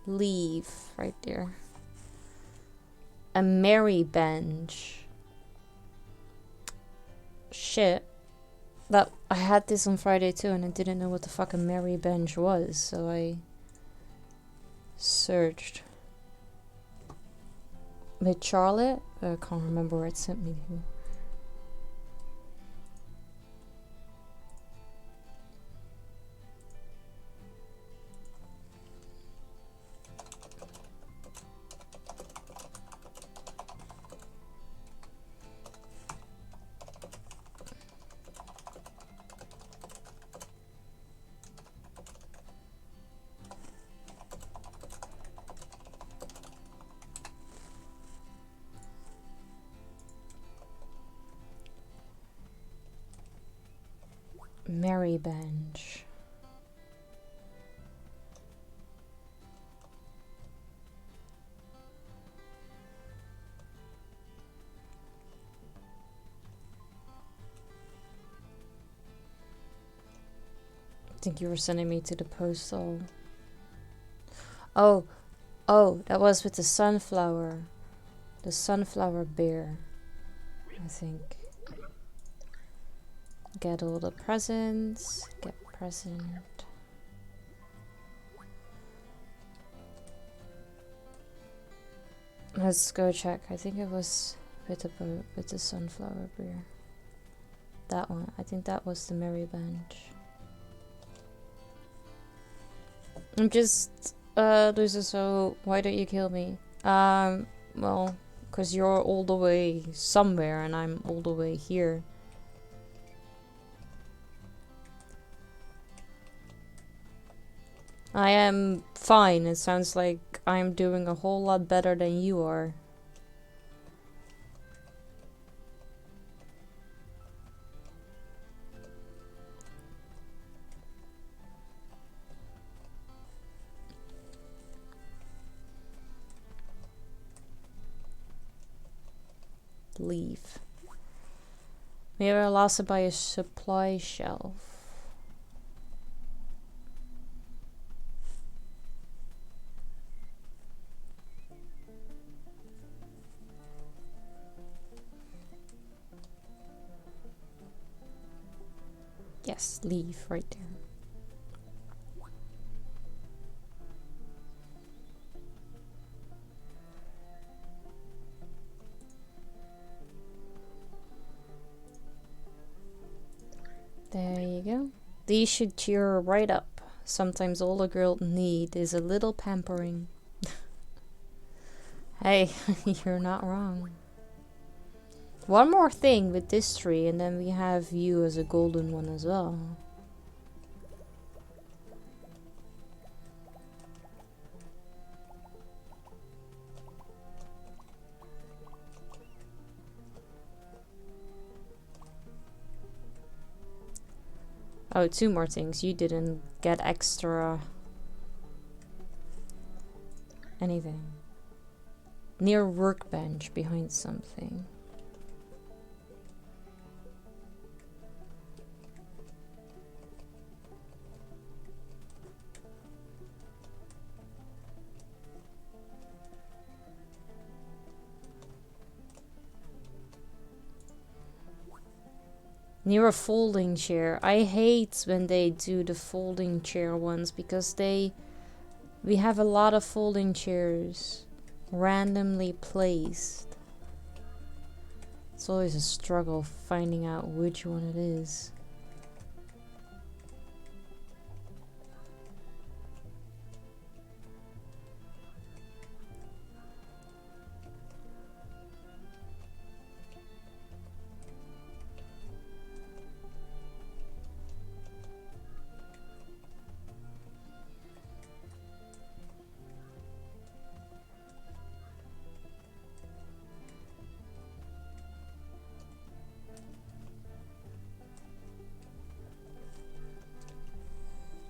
Leave right there. A merry bench. Shit. That I had this on Friday too, and I didn't know what the fuck a merry bench was, so I searched. With Charlotte? I can't remember where it sent me to. Merry bench. I think you were sending me to the postal. Oh, that was with the sunflower. The sunflower bear, I think. Get all the presents. Get present. Let's go check. I think it was with the sunflower beer. That one. I think that was the Merry Bench. I'm just Lucy, so why don't you kill me? Well, cause you're all the way somewhere and I'm all the way here. I am fine. It sounds like I'm doing a whole lot better than you are. Leave. We are lost by a supply shelf. Yes, leave right there. There you go. These should cheer right up. Sometimes all a girl need is a little pampering. Hey, you're not wrong. One more thing with this tree and then we have you as a golden one as well. Oh, two more things. You didn't get extra anything. Near workbench behind something. Near a folding chair. I hate when they do the folding chair ones because we have a lot of folding chairs randomly placed. It's always a struggle finding out which one it is.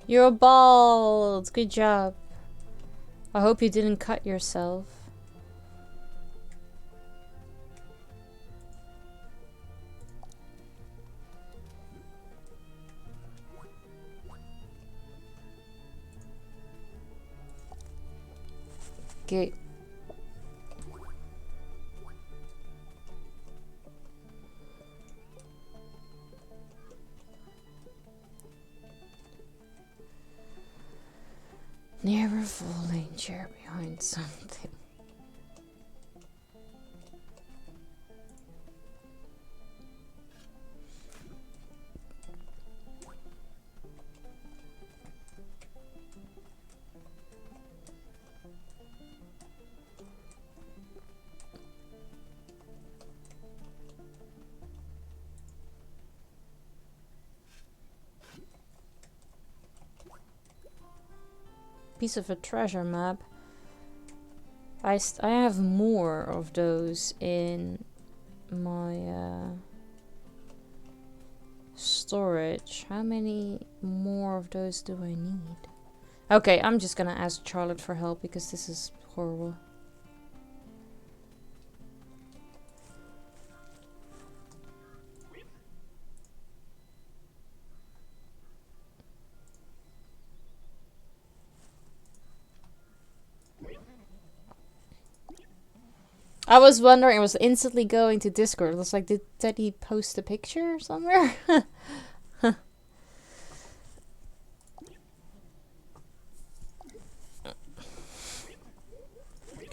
You're bald! Good job. I hope you didn't cut yourself. Okay. Near a folding chair behind something. Piece of a treasure map. I have more of those in my storage. How many more of those do I need? Okay, I'm just gonna ask Charlotte for help because this is horrible. I was wondering, I was instantly going to Discord. I was like, did he post a picture somewhere?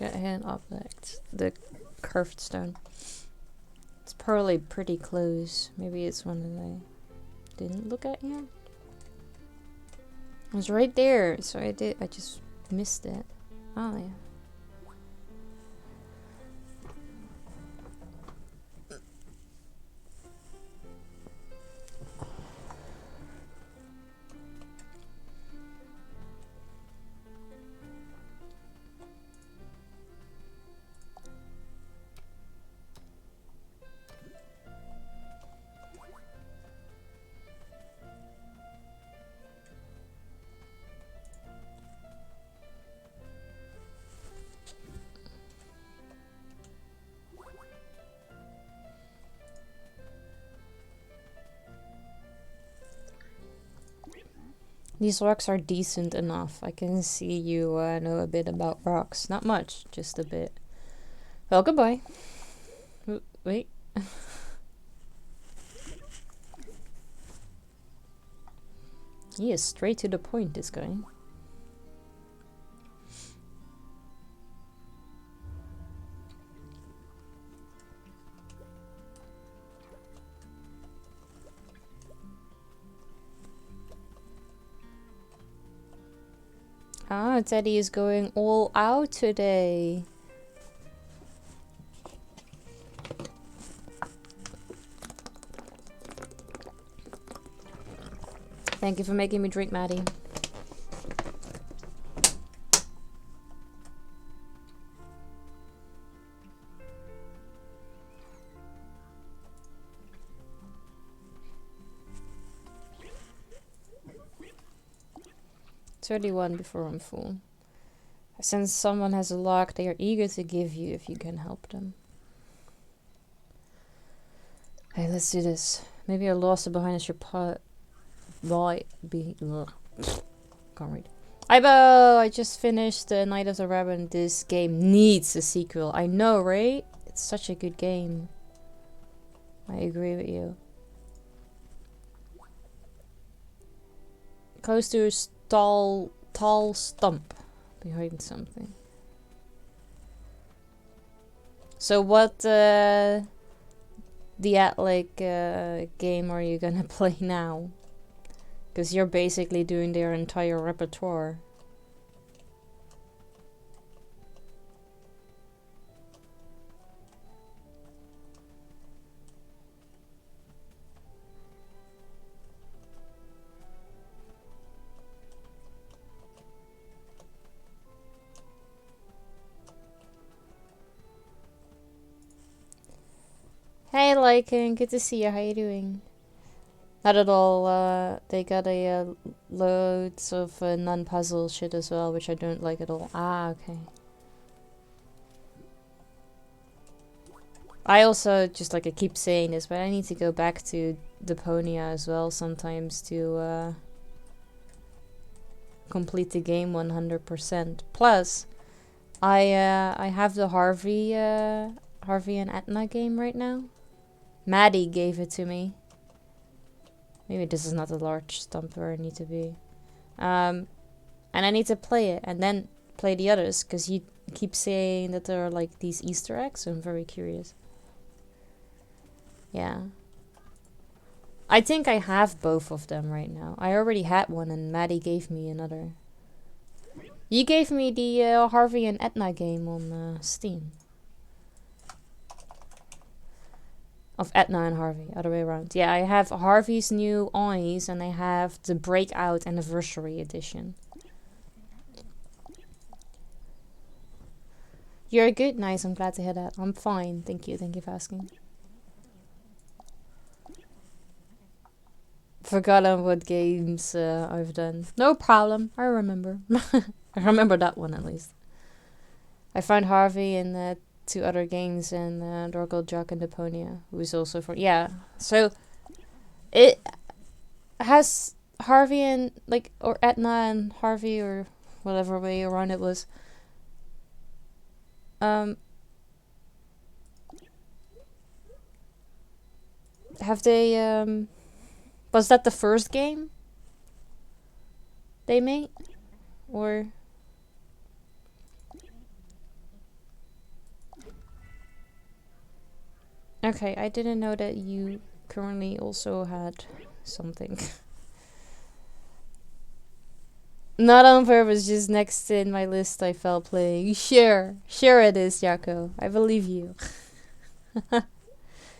Get hidden object. The curved stone. It's probably pretty close. Maybe it's one that I didn't look at yet. It was right there, so I just missed it. Oh yeah. These rocks are decent enough. I can see you know a bit about rocks. Not much, just a bit. Well, goodbye. Wait. He is straight to the point, this guy. Ah, Teddy is going all out today. Thank you for making me drink, Maddie. $31 before I'm full. Since someone has a lock, they are eager to give you if you can help them. Hey, let's do this. Maybe I lost it behind us your pot. Can't read. Ibo! I just finished the Night of the Rabbit. This game needs a sequel. I know, right? It's such a good game. I agree with you. Close to a tall stump behind something. So what the Atlic game are you gonna play now? Because you're basically doing their entire repertoire. Hey Lycan, good to see you. How you doing? Not at all. They got a loads of non-puzzle shit as well, which I don't like at all. Ah, okay. I also, just like I keep saying this, but I need to go back to Deponia as well sometimes to complete the game 100%. Plus, I have the Harvey and Etna game right now. Maddie gave it to me. Maybe this is not a large stump where I need to be. And I need to play it and then play the others, because you keep saying that there are like these Easter eggs, so I'm very curious. Yeah. I think I have both of them right now. I already had one and Maddie gave me another. You gave me the Harvey and Etna game on Steam. Of Etna and Harvey, other way around. Yeah, I have Harvey's New Eyes and I have the Breakout Anniversary Edition. You're good? Nice, I'm glad to hear that. I'm fine, thank you for asking. Forgotten what games I've done. No problem, I remember. I remember that one at least. I found Harvey in 2 other games and Dorgal, Jock and Deponia, who is also for... Yeah, so it has Harvey and, like, or Etna and Harvey, or whatever way around it was. Have they, was that the first game they made? Or... Okay, I didn't know that you currently also had something. Not on purpose, just next in my list I felt playing. Sure. Sure it is, Jaco. I believe you.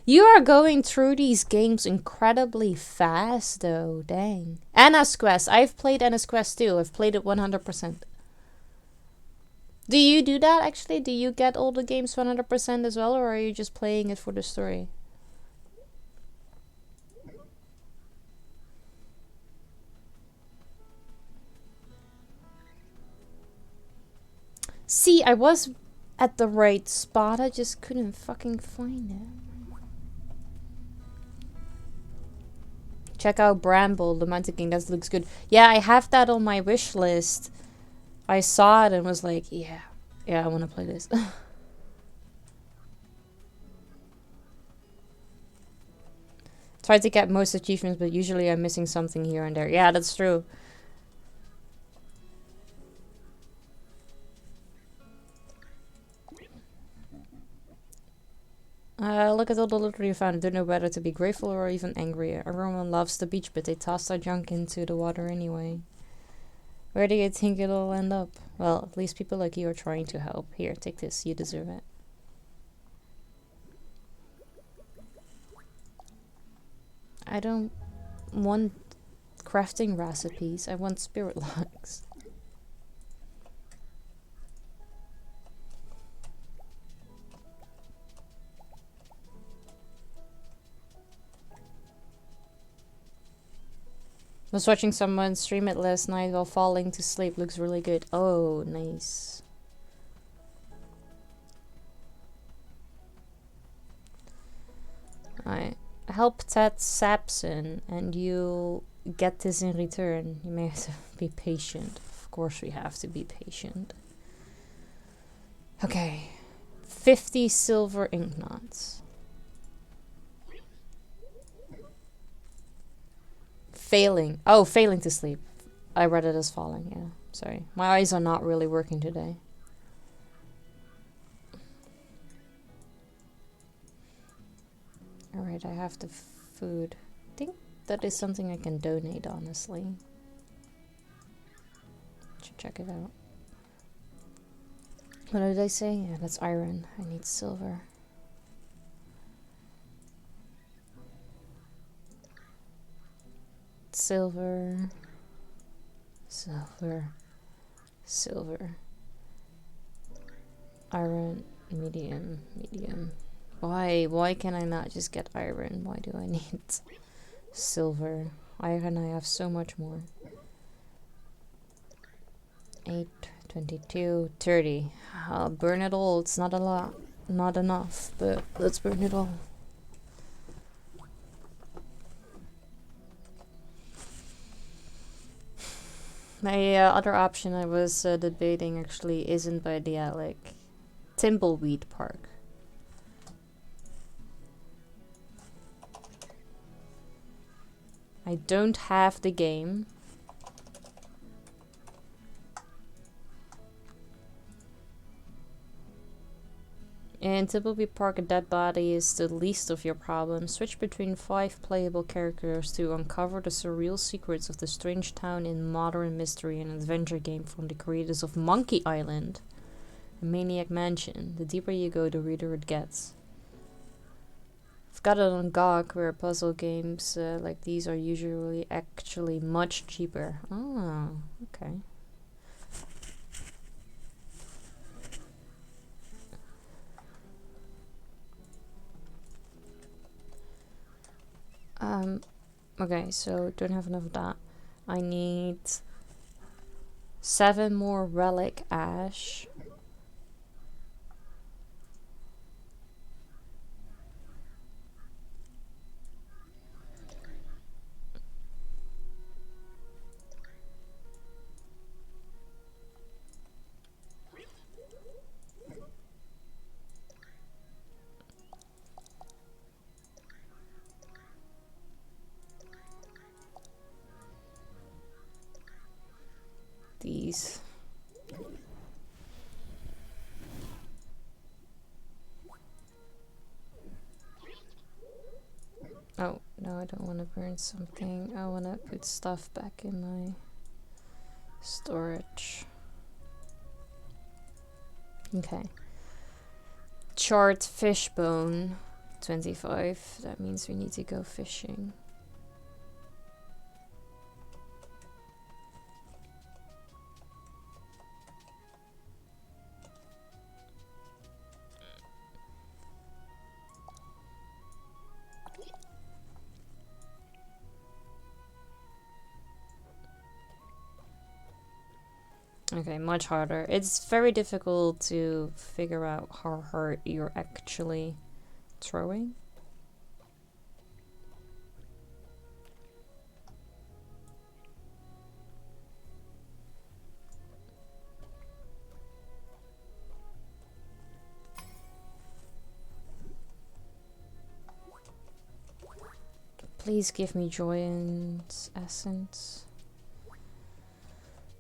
You are going through these games incredibly fast though, dang. Anna's Quest. I've played Anna's Quest too. I've played it 100%. Do you do that actually? Do you get all the games 100% as well, or are you just playing it for the story? See, I was at the right spot, I just couldn't fucking find it. Check out Bramble, the Mountain King, that looks good. Yeah, I have that on my wish list. I saw it and was like, yeah, I want to play this. Try to get most achievements, but usually I'm missing something here and there. Yeah, that's true. Look at all the loot you found. I don't know whether to be grateful or even angry. Everyone loves the beach, but they toss their junk into the water anyway. Where do you think it'll end up? Well, at least people like you are trying to help. Here, take this. You deserve it. I don't want crafting recipes. I want spirit logs. I was watching someone stream it last night while falling to sleep. Looks really good. Oh, nice. I help Ted Sapson and you get this in return. You may have to be patient. Of course we have to be patient. Okay. 50 silver ink knots. Failing. Oh, failing to sleep. I read it as falling, yeah. Sorry. My eyes are not really working today. Alright, I have the food. I think that is something I can donate, honestly. Should check it out. What did I say? Yeah, that's iron. I need silver. Silver. Silver. Silver. Iron. Medium. Medium. Why can I not just get iron? Why do I need silver? Iron I have so much more. 8, 22, 30. I'll burn it all. It's not a lot. Not enough, but let's burn it all. My other option I was debating actually isn't by the like Timbleweed Park. I don't have the game. In Timbleweed Park, a dead body is the least of your problems. Switch between 5 playable characters to uncover the surreal secrets of the strange town in modern mystery and adventure game from the creators of Monkey Island and Maniac Mansion. The deeper you go, the weirder it gets. I've got it on GOG, where puzzle games like these are usually actually much cheaper. Oh, okay. Okay, so don't have enough of that. I need 7 more relic ash. These. Oh, no, I don't want to burn something. I want to put stuff back in my storage. Okay. Charred fish bone, 25. That means we need to go fishing. Okay, much harder. It's very difficult to figure out how hard you're actually throwing. Please give me joy and essence.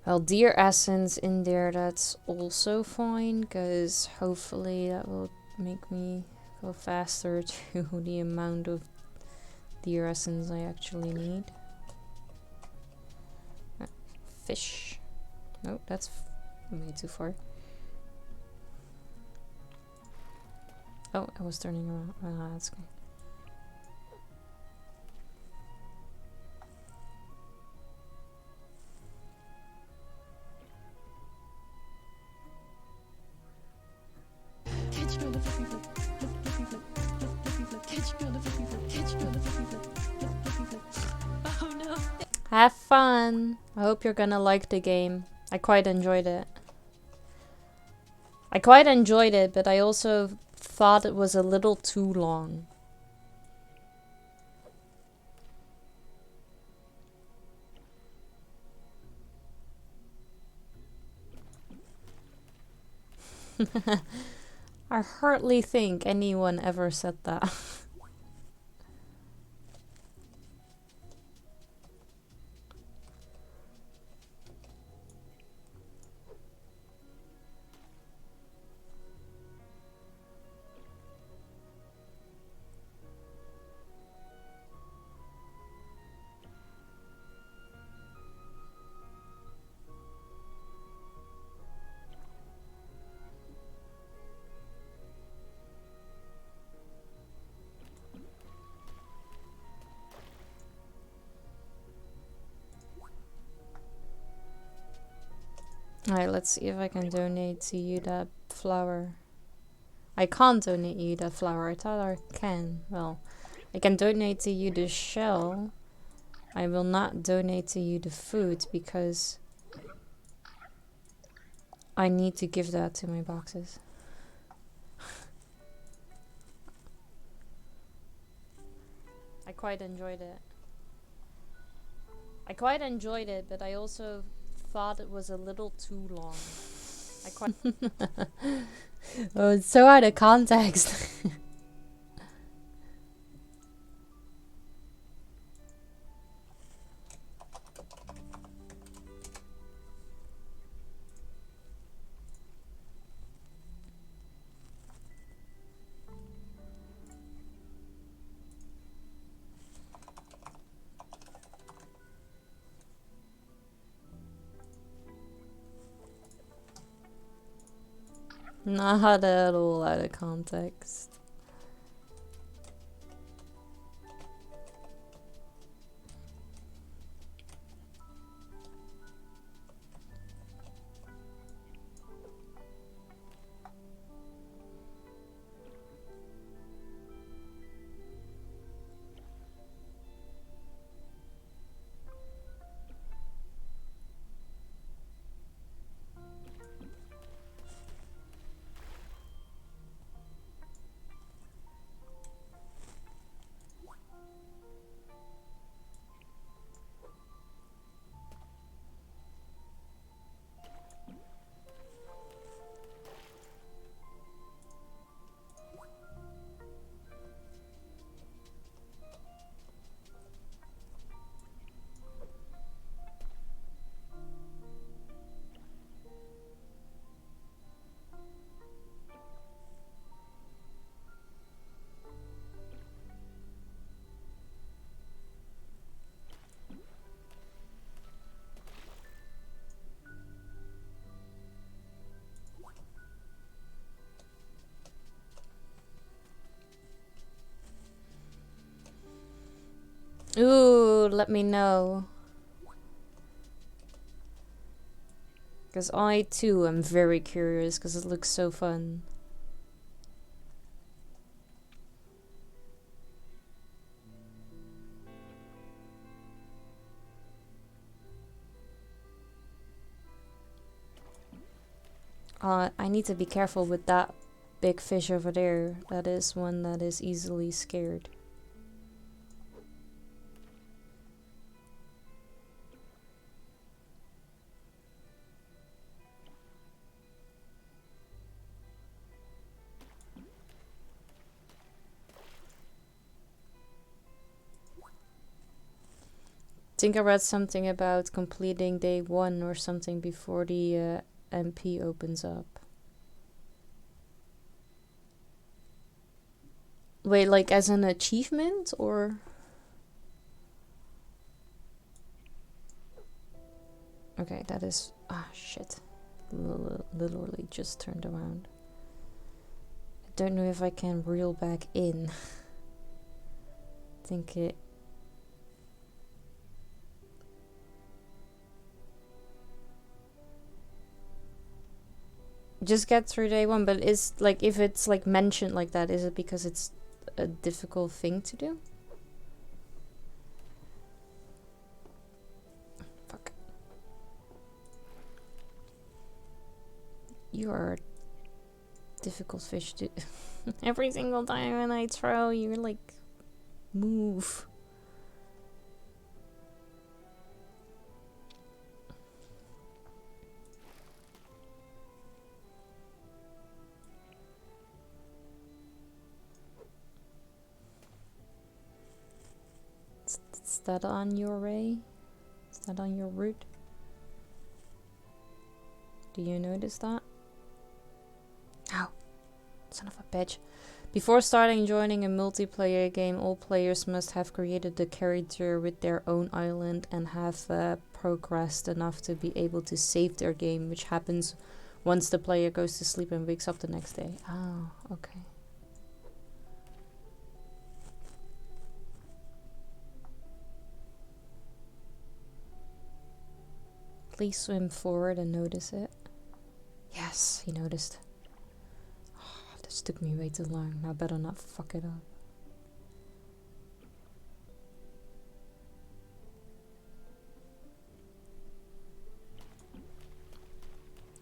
Well, deer essence in there, that's also fine, because hopefully that will make me go faster to the amount of deer essence I actually need. Fish. No, that's way too far. Oh, I was turning around. Ah, that's okay. Catch me on the flippy flip. Flippy flip. Flippy flip. Catch me on the flippy flip. Catch me on the flippy flip. Flippy flip. Oh no. Have fun! I hope you're gonna like the game. I quite enjoyed it. But I also thought it was a little too long. I hardly think anyone ever said that. Alright, let's see if I can donate to you that flower. I can't donate you that flower. I thought I can. Well, I can donate to you the shell. I will not donate to you the food because I need to give that to my boxes. I quite enjoyed it. But I also thought it was a little too long. Oh, it's so out of context. Not at all out of context. Ooh, let me know. Because I too am very curious because it looks so fun. I need to be careful with that big fish over there. That is one that is easily scared. I think I read something about completing day 1 or something before the MP opens up. Wait, like as an achievement or? Okay, that is... Ah, shit. Literally just turned around. I don't know if I can reel back in. I think it... Just get through day 1, but is like if it's like mentioned like that, is it because it's a difficult thing to do? Fuck. You are a difficult fish to... Every single time when I throw, you're like... Move. Is that on your ray? Is that on your route? Do you notice that? Ow. Son of a bitch. Before starting joining a multiplayer game, all players must have created the character with their own island and have progressed enough to be able to save their game, which happens once the player goes to sleep and wakes up the next day. Oh, okay. Please swim forward and notice it. Yes, he noticed. Oh, this took me way too long. I better not fuck it up.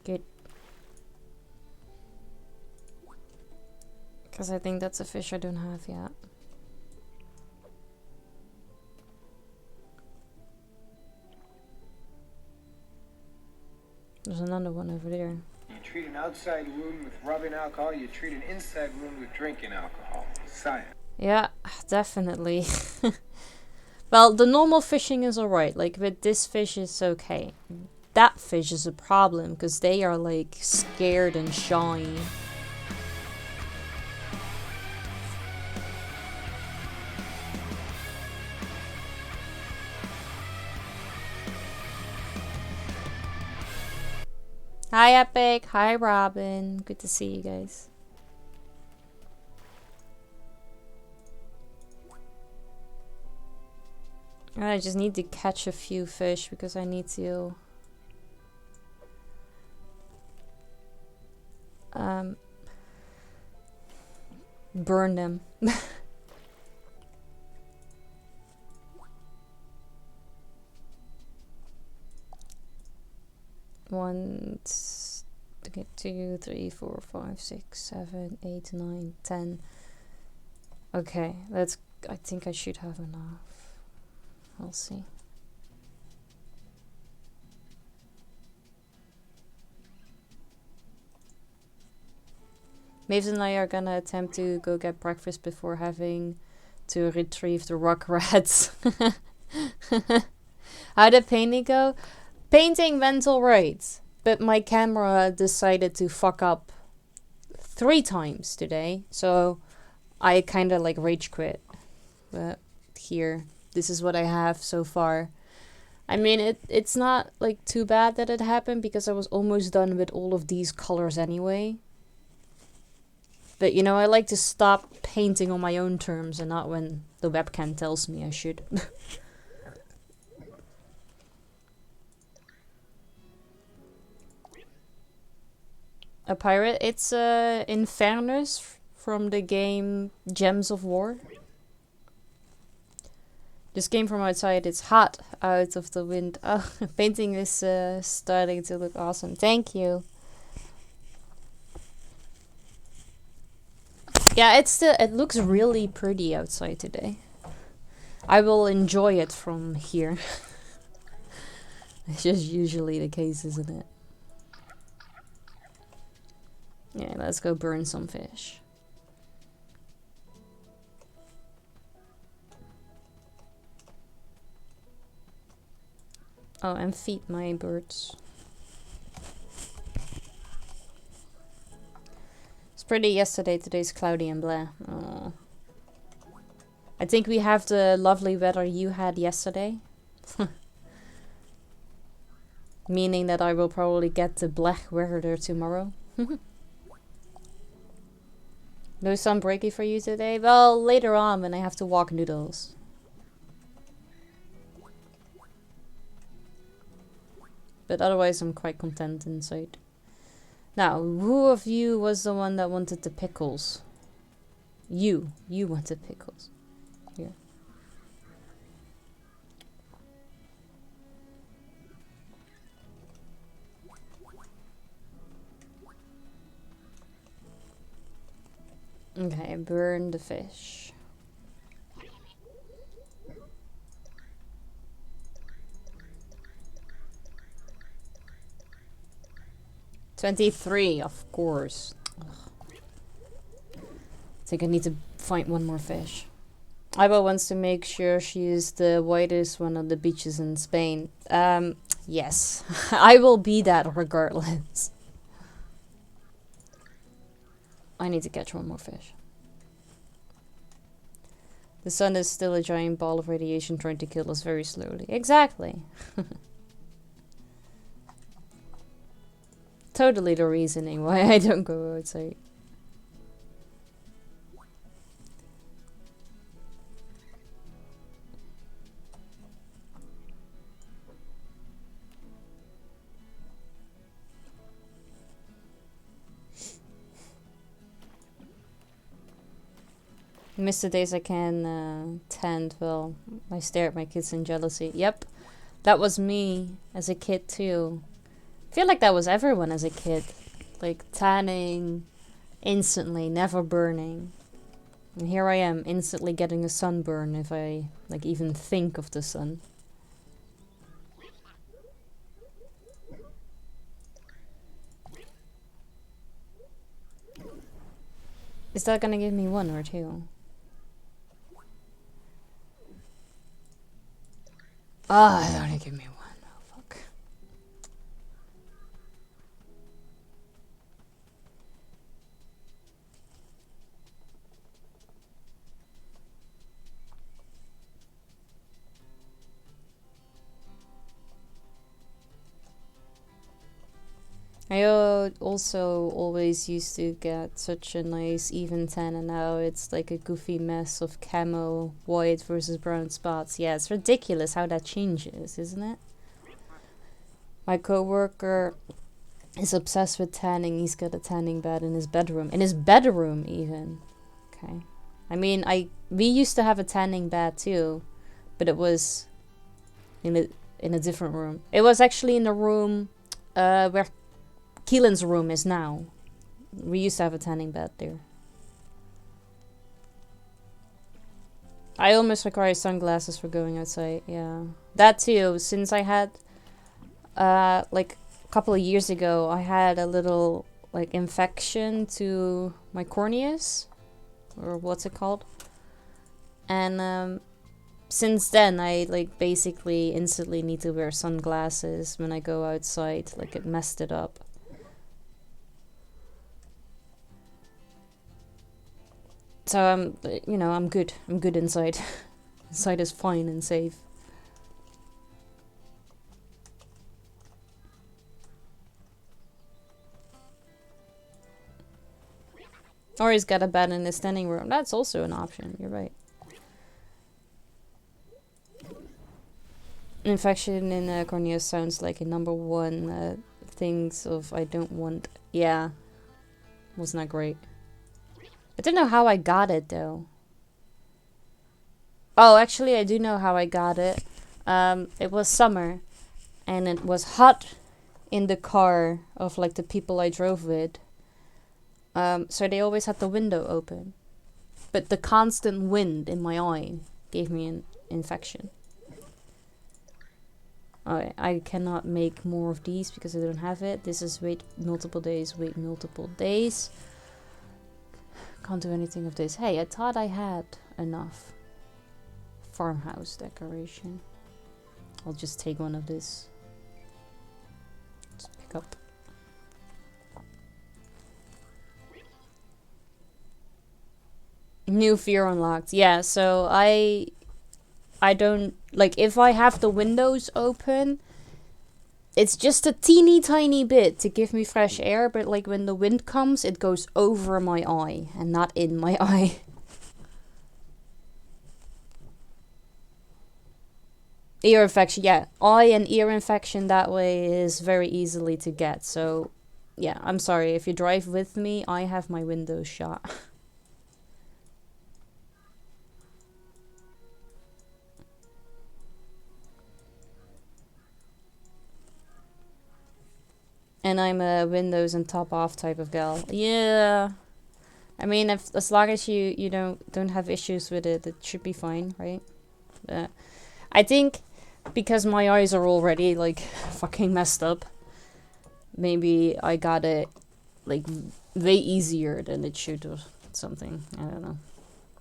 Good. Because I think that's a fish I don't have yet. There's another one over there. You treat an outside wound with rubbing alcohol, you treat an inside wound with drinking alcohol. Science. Yeah, definitely. Well, the normal fishing is alright. Like, with this fish is okay. That fish is a problem, because they are, like, scared and shy. Hi, Epic. Hi, Robin. Good to see you guys. I just need to catch a few fish because I need to burn them. Okay, 2, 3, 4, 5, 6, 7, 8, 9, 10. Okay, let's. I think I should have enough. We'll see. Maves and I are gonna attempt to go get breakfast before having to retrieve the rock rats. How did painting go? Painting went alright, but my camera decided to fuck up 3 times today, so I kinda like rage quit. But here, this is what I have so far. I mean, it's not like too bad that it happened because I was almost done with all of these colors anyway. But you know, I like to stop painting on my own terms and not when the webcam tells me I should. A pirate? It's Infernus from the game Gems of War. Just came from outside. It's hot out of the wind. Oh, painting is starting to look awesome. Thank you. Yeah, it looks really pretty outside today. I will enjoy it from here. It's just usually the case, isn't it? Yeah, let's go burn some fish. Oh, and feed my birds. It's pretty yesterday, today's cloudy and blah. Oh. I think we have the lovely weather you had yesterday. Meaning that I will probably get the black weather tomorrow. No sun breaky for you today? Well, later on when I have to walk noodles. But otherwise I'm quite content inside. Now, who of you was the one that wanted the pickles? You. You wanted pickles. Here. Okay, burn the fish. $23, of course. Ugh. I think I need to find one more fish. Ibo wants to make sure she is the whitest one on the beaches in Spain. Yes. I will be that regardless. I need to catch one more fish. The sun is still a giant ball of radiation trying to kill us very slowly. Exactly. Totally the reasoning why I don't go outside. Miss the days I can tend. Well, I stare at my kids in jealousy. Yep, that was me as a kid too. I feel like that was everyone as a kid. Like tanning instantly, never burning. And here I am, instantly getting a sunburn if I like even think of the sun. Is that gonna give me one or two? Ah, oh, it only give me one. Oh, fuck. I also always used to get such a nice even tan, and now it's like a goofy mess of camo, white versus brown spots. Yeah, it's ridiculous how that changes, isn't it? My coworker is obsessed with tanning. He's got a tanning bed in his bedroom. In his bedroom, even. Okay. I mean, we used to have a tanning bed too, but it was in a different room. It was actually in the room where Keelan's room is now. We used to have a tanning bed there. I almost require sunglasses for going outside. Yeah, that too. Since I had, like a couple of years ago, I had a little like infection to my corneas, or what's it called? And since then, I like basically instantly need to wear sunglasses when I go outside. Like it messed it up. So I'm good. I'm good inside. Inside is fine and safe. Or he's got a bed in his standing room. That's also an option. You're right. Infection in cornea sounds like a number one things of I don't want. Yeah, was not great. I don't know how I got it though. Oh, actually, I do know how I got it. It was summer, and it was hot in the car of like the people I drove with. So they always had the window open, but the constant wind in my eye gave me an infection. Alright, I cannot make more of these because I don't have it. This is wait multiple days, wait multiple days. Can't do anything of this. Hey, I thought I had enough farmhouse decoration. I'll just take one of this. Just pick up. New fear unlocked. Yeah, so I don't like if I have the windows open, it's just a teeny tiny bit to give me fresh air, but like when the wind comes, it goes over my eye and not in my eye. Ear infection, yeah. Eye and ear infection that way is very easily to get. So, yeah, I'm sorry. If you drive with me, I have my windows shut. And I'm a windows and top off type of gal. Yeah. I mean, if as long as you don't have issues with it, it should be fine, right? I think because my eyes are already like fucking messed up, maybe I got it like way easier than it should or something. I don't know.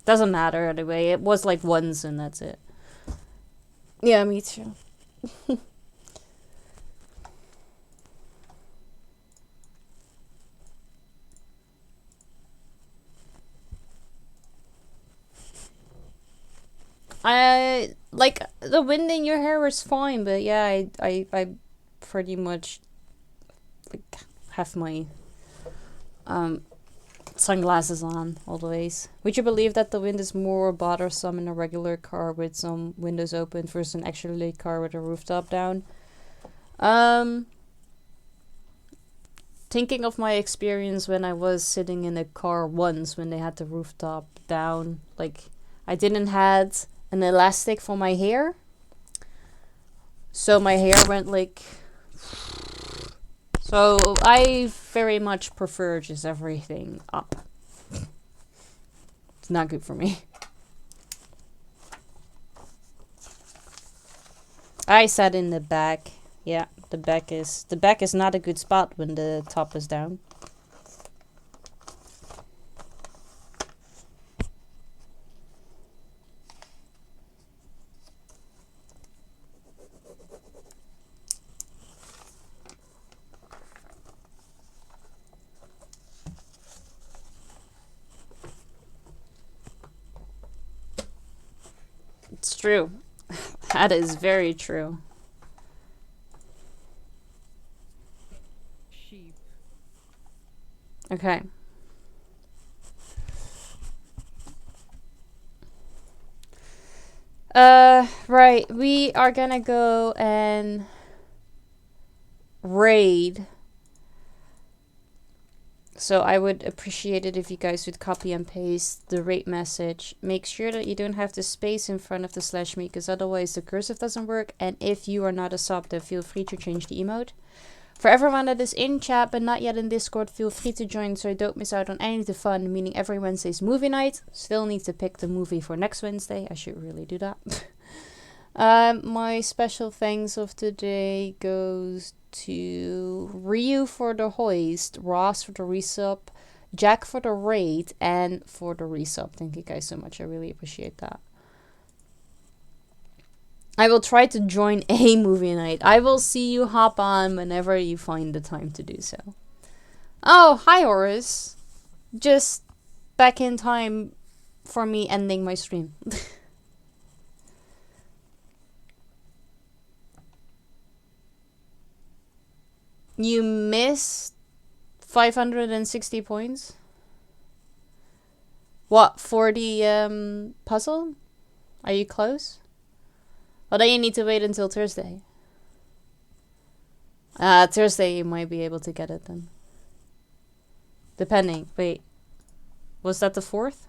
Doesn't matter anyway. It was like once and that's it. Yeah, me too. I like the wind in your hair is fine, but yeah, I pretty much like have my sunglasses on always. Would you believe that the wind is more bothersome in a regular car with some windows open versus an actually car with a rooftop down? Thinking of my experience when I was sitting in a car once when they had the rooftop down, like I didn't had an elastic for my hair, so my hair went like. So I very much prefer just everything up. It's not good for me. I sat in the back. Yeah, the back is not a good spot when the top is down. It's true. That is very true. Sheep. Okay. Right. We are gonna go and raid. So I would appreciate it if you guys would copy and paste the raid message. Make sure that you don't have the space in front of the /me, because otherwise the cursive doesn't work. And if you are not a sub, then feel free to change the emote. For everyone that is in chat but not yet in Discord, feel free to join so you don't miss out on any of the fun, meaning every Wednesday's movie night. Still need to pick the movie for next Wednesday. I should really do that. My special thanks of today goes to Ryu for the hoist, Ross for the resub, Jack for the raid, and for the resub. Thank you guys so much. I really appreciate that. I will try to join a movie night. I will see you hop on whenever you find the time to do so. Oh, hi Horus. Just back in time for me ending my stream. You missed 560 points? What, for the puzzle? Are you close? Well, then you need to wait until Thursday. Thursday you might be able to get it then. Depending. Wait. Was that the 4th?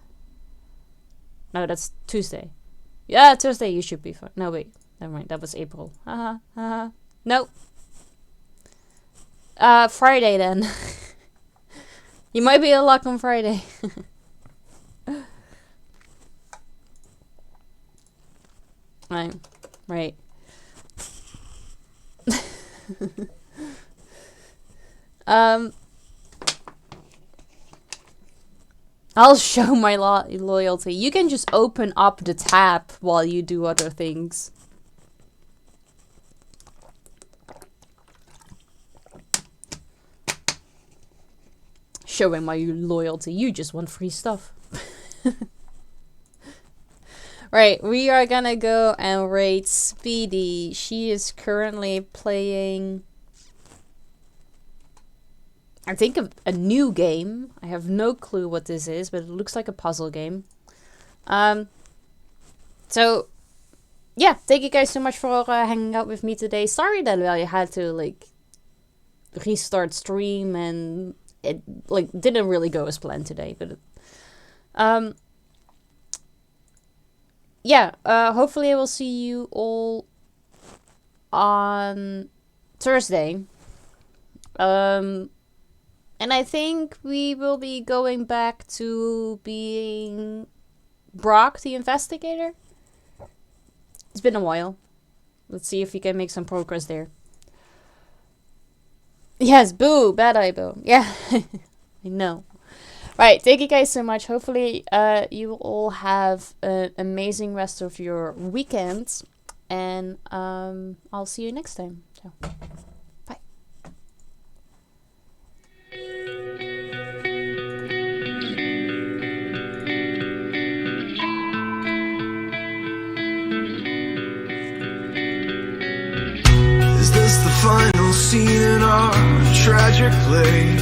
No, that's Tuesday. Yeah, Thursday you should be fine. No, wait. Never mind. That was April. Haha. Haha. No. Friday then. You might be in luck on Friday. Right. I'll show my loyalty. You can just open up the tab while you do other things. Showing my loyalty. You just want free stuff. Right, we are gonna go and rate Speedy. She is currently playing, I think, a new game. I have no clue what this is, but it looks like a puzzle game. So, yeah, thank you guys so much for hanging out with me today. Sorry that I had to, like, restart stream and it, like, didn't really go as planned today, but yeah, hopefully I will see you all on Thursday. And I think we will be going back to being Brock the investigator. It's been a while. Let's see if we can make some progress there. Yes, boo, bad eye boo. Yeah, I know. Right, thank you guys so much. Hopefully you will all have an amazing rest of your weekend. And I'll see you next time. So, bye. Is this the final scene in our tragic play?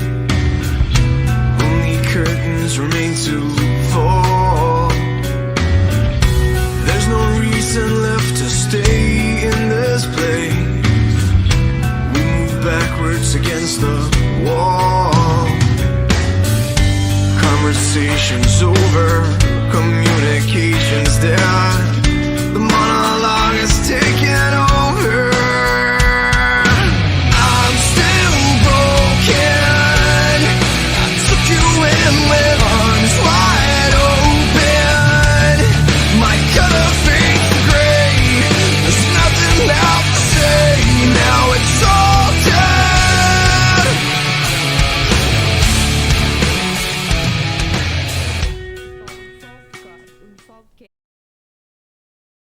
Curtains remain to fall. There's no reason left to stay in this place. We move backwards against the wall. Conversation's over.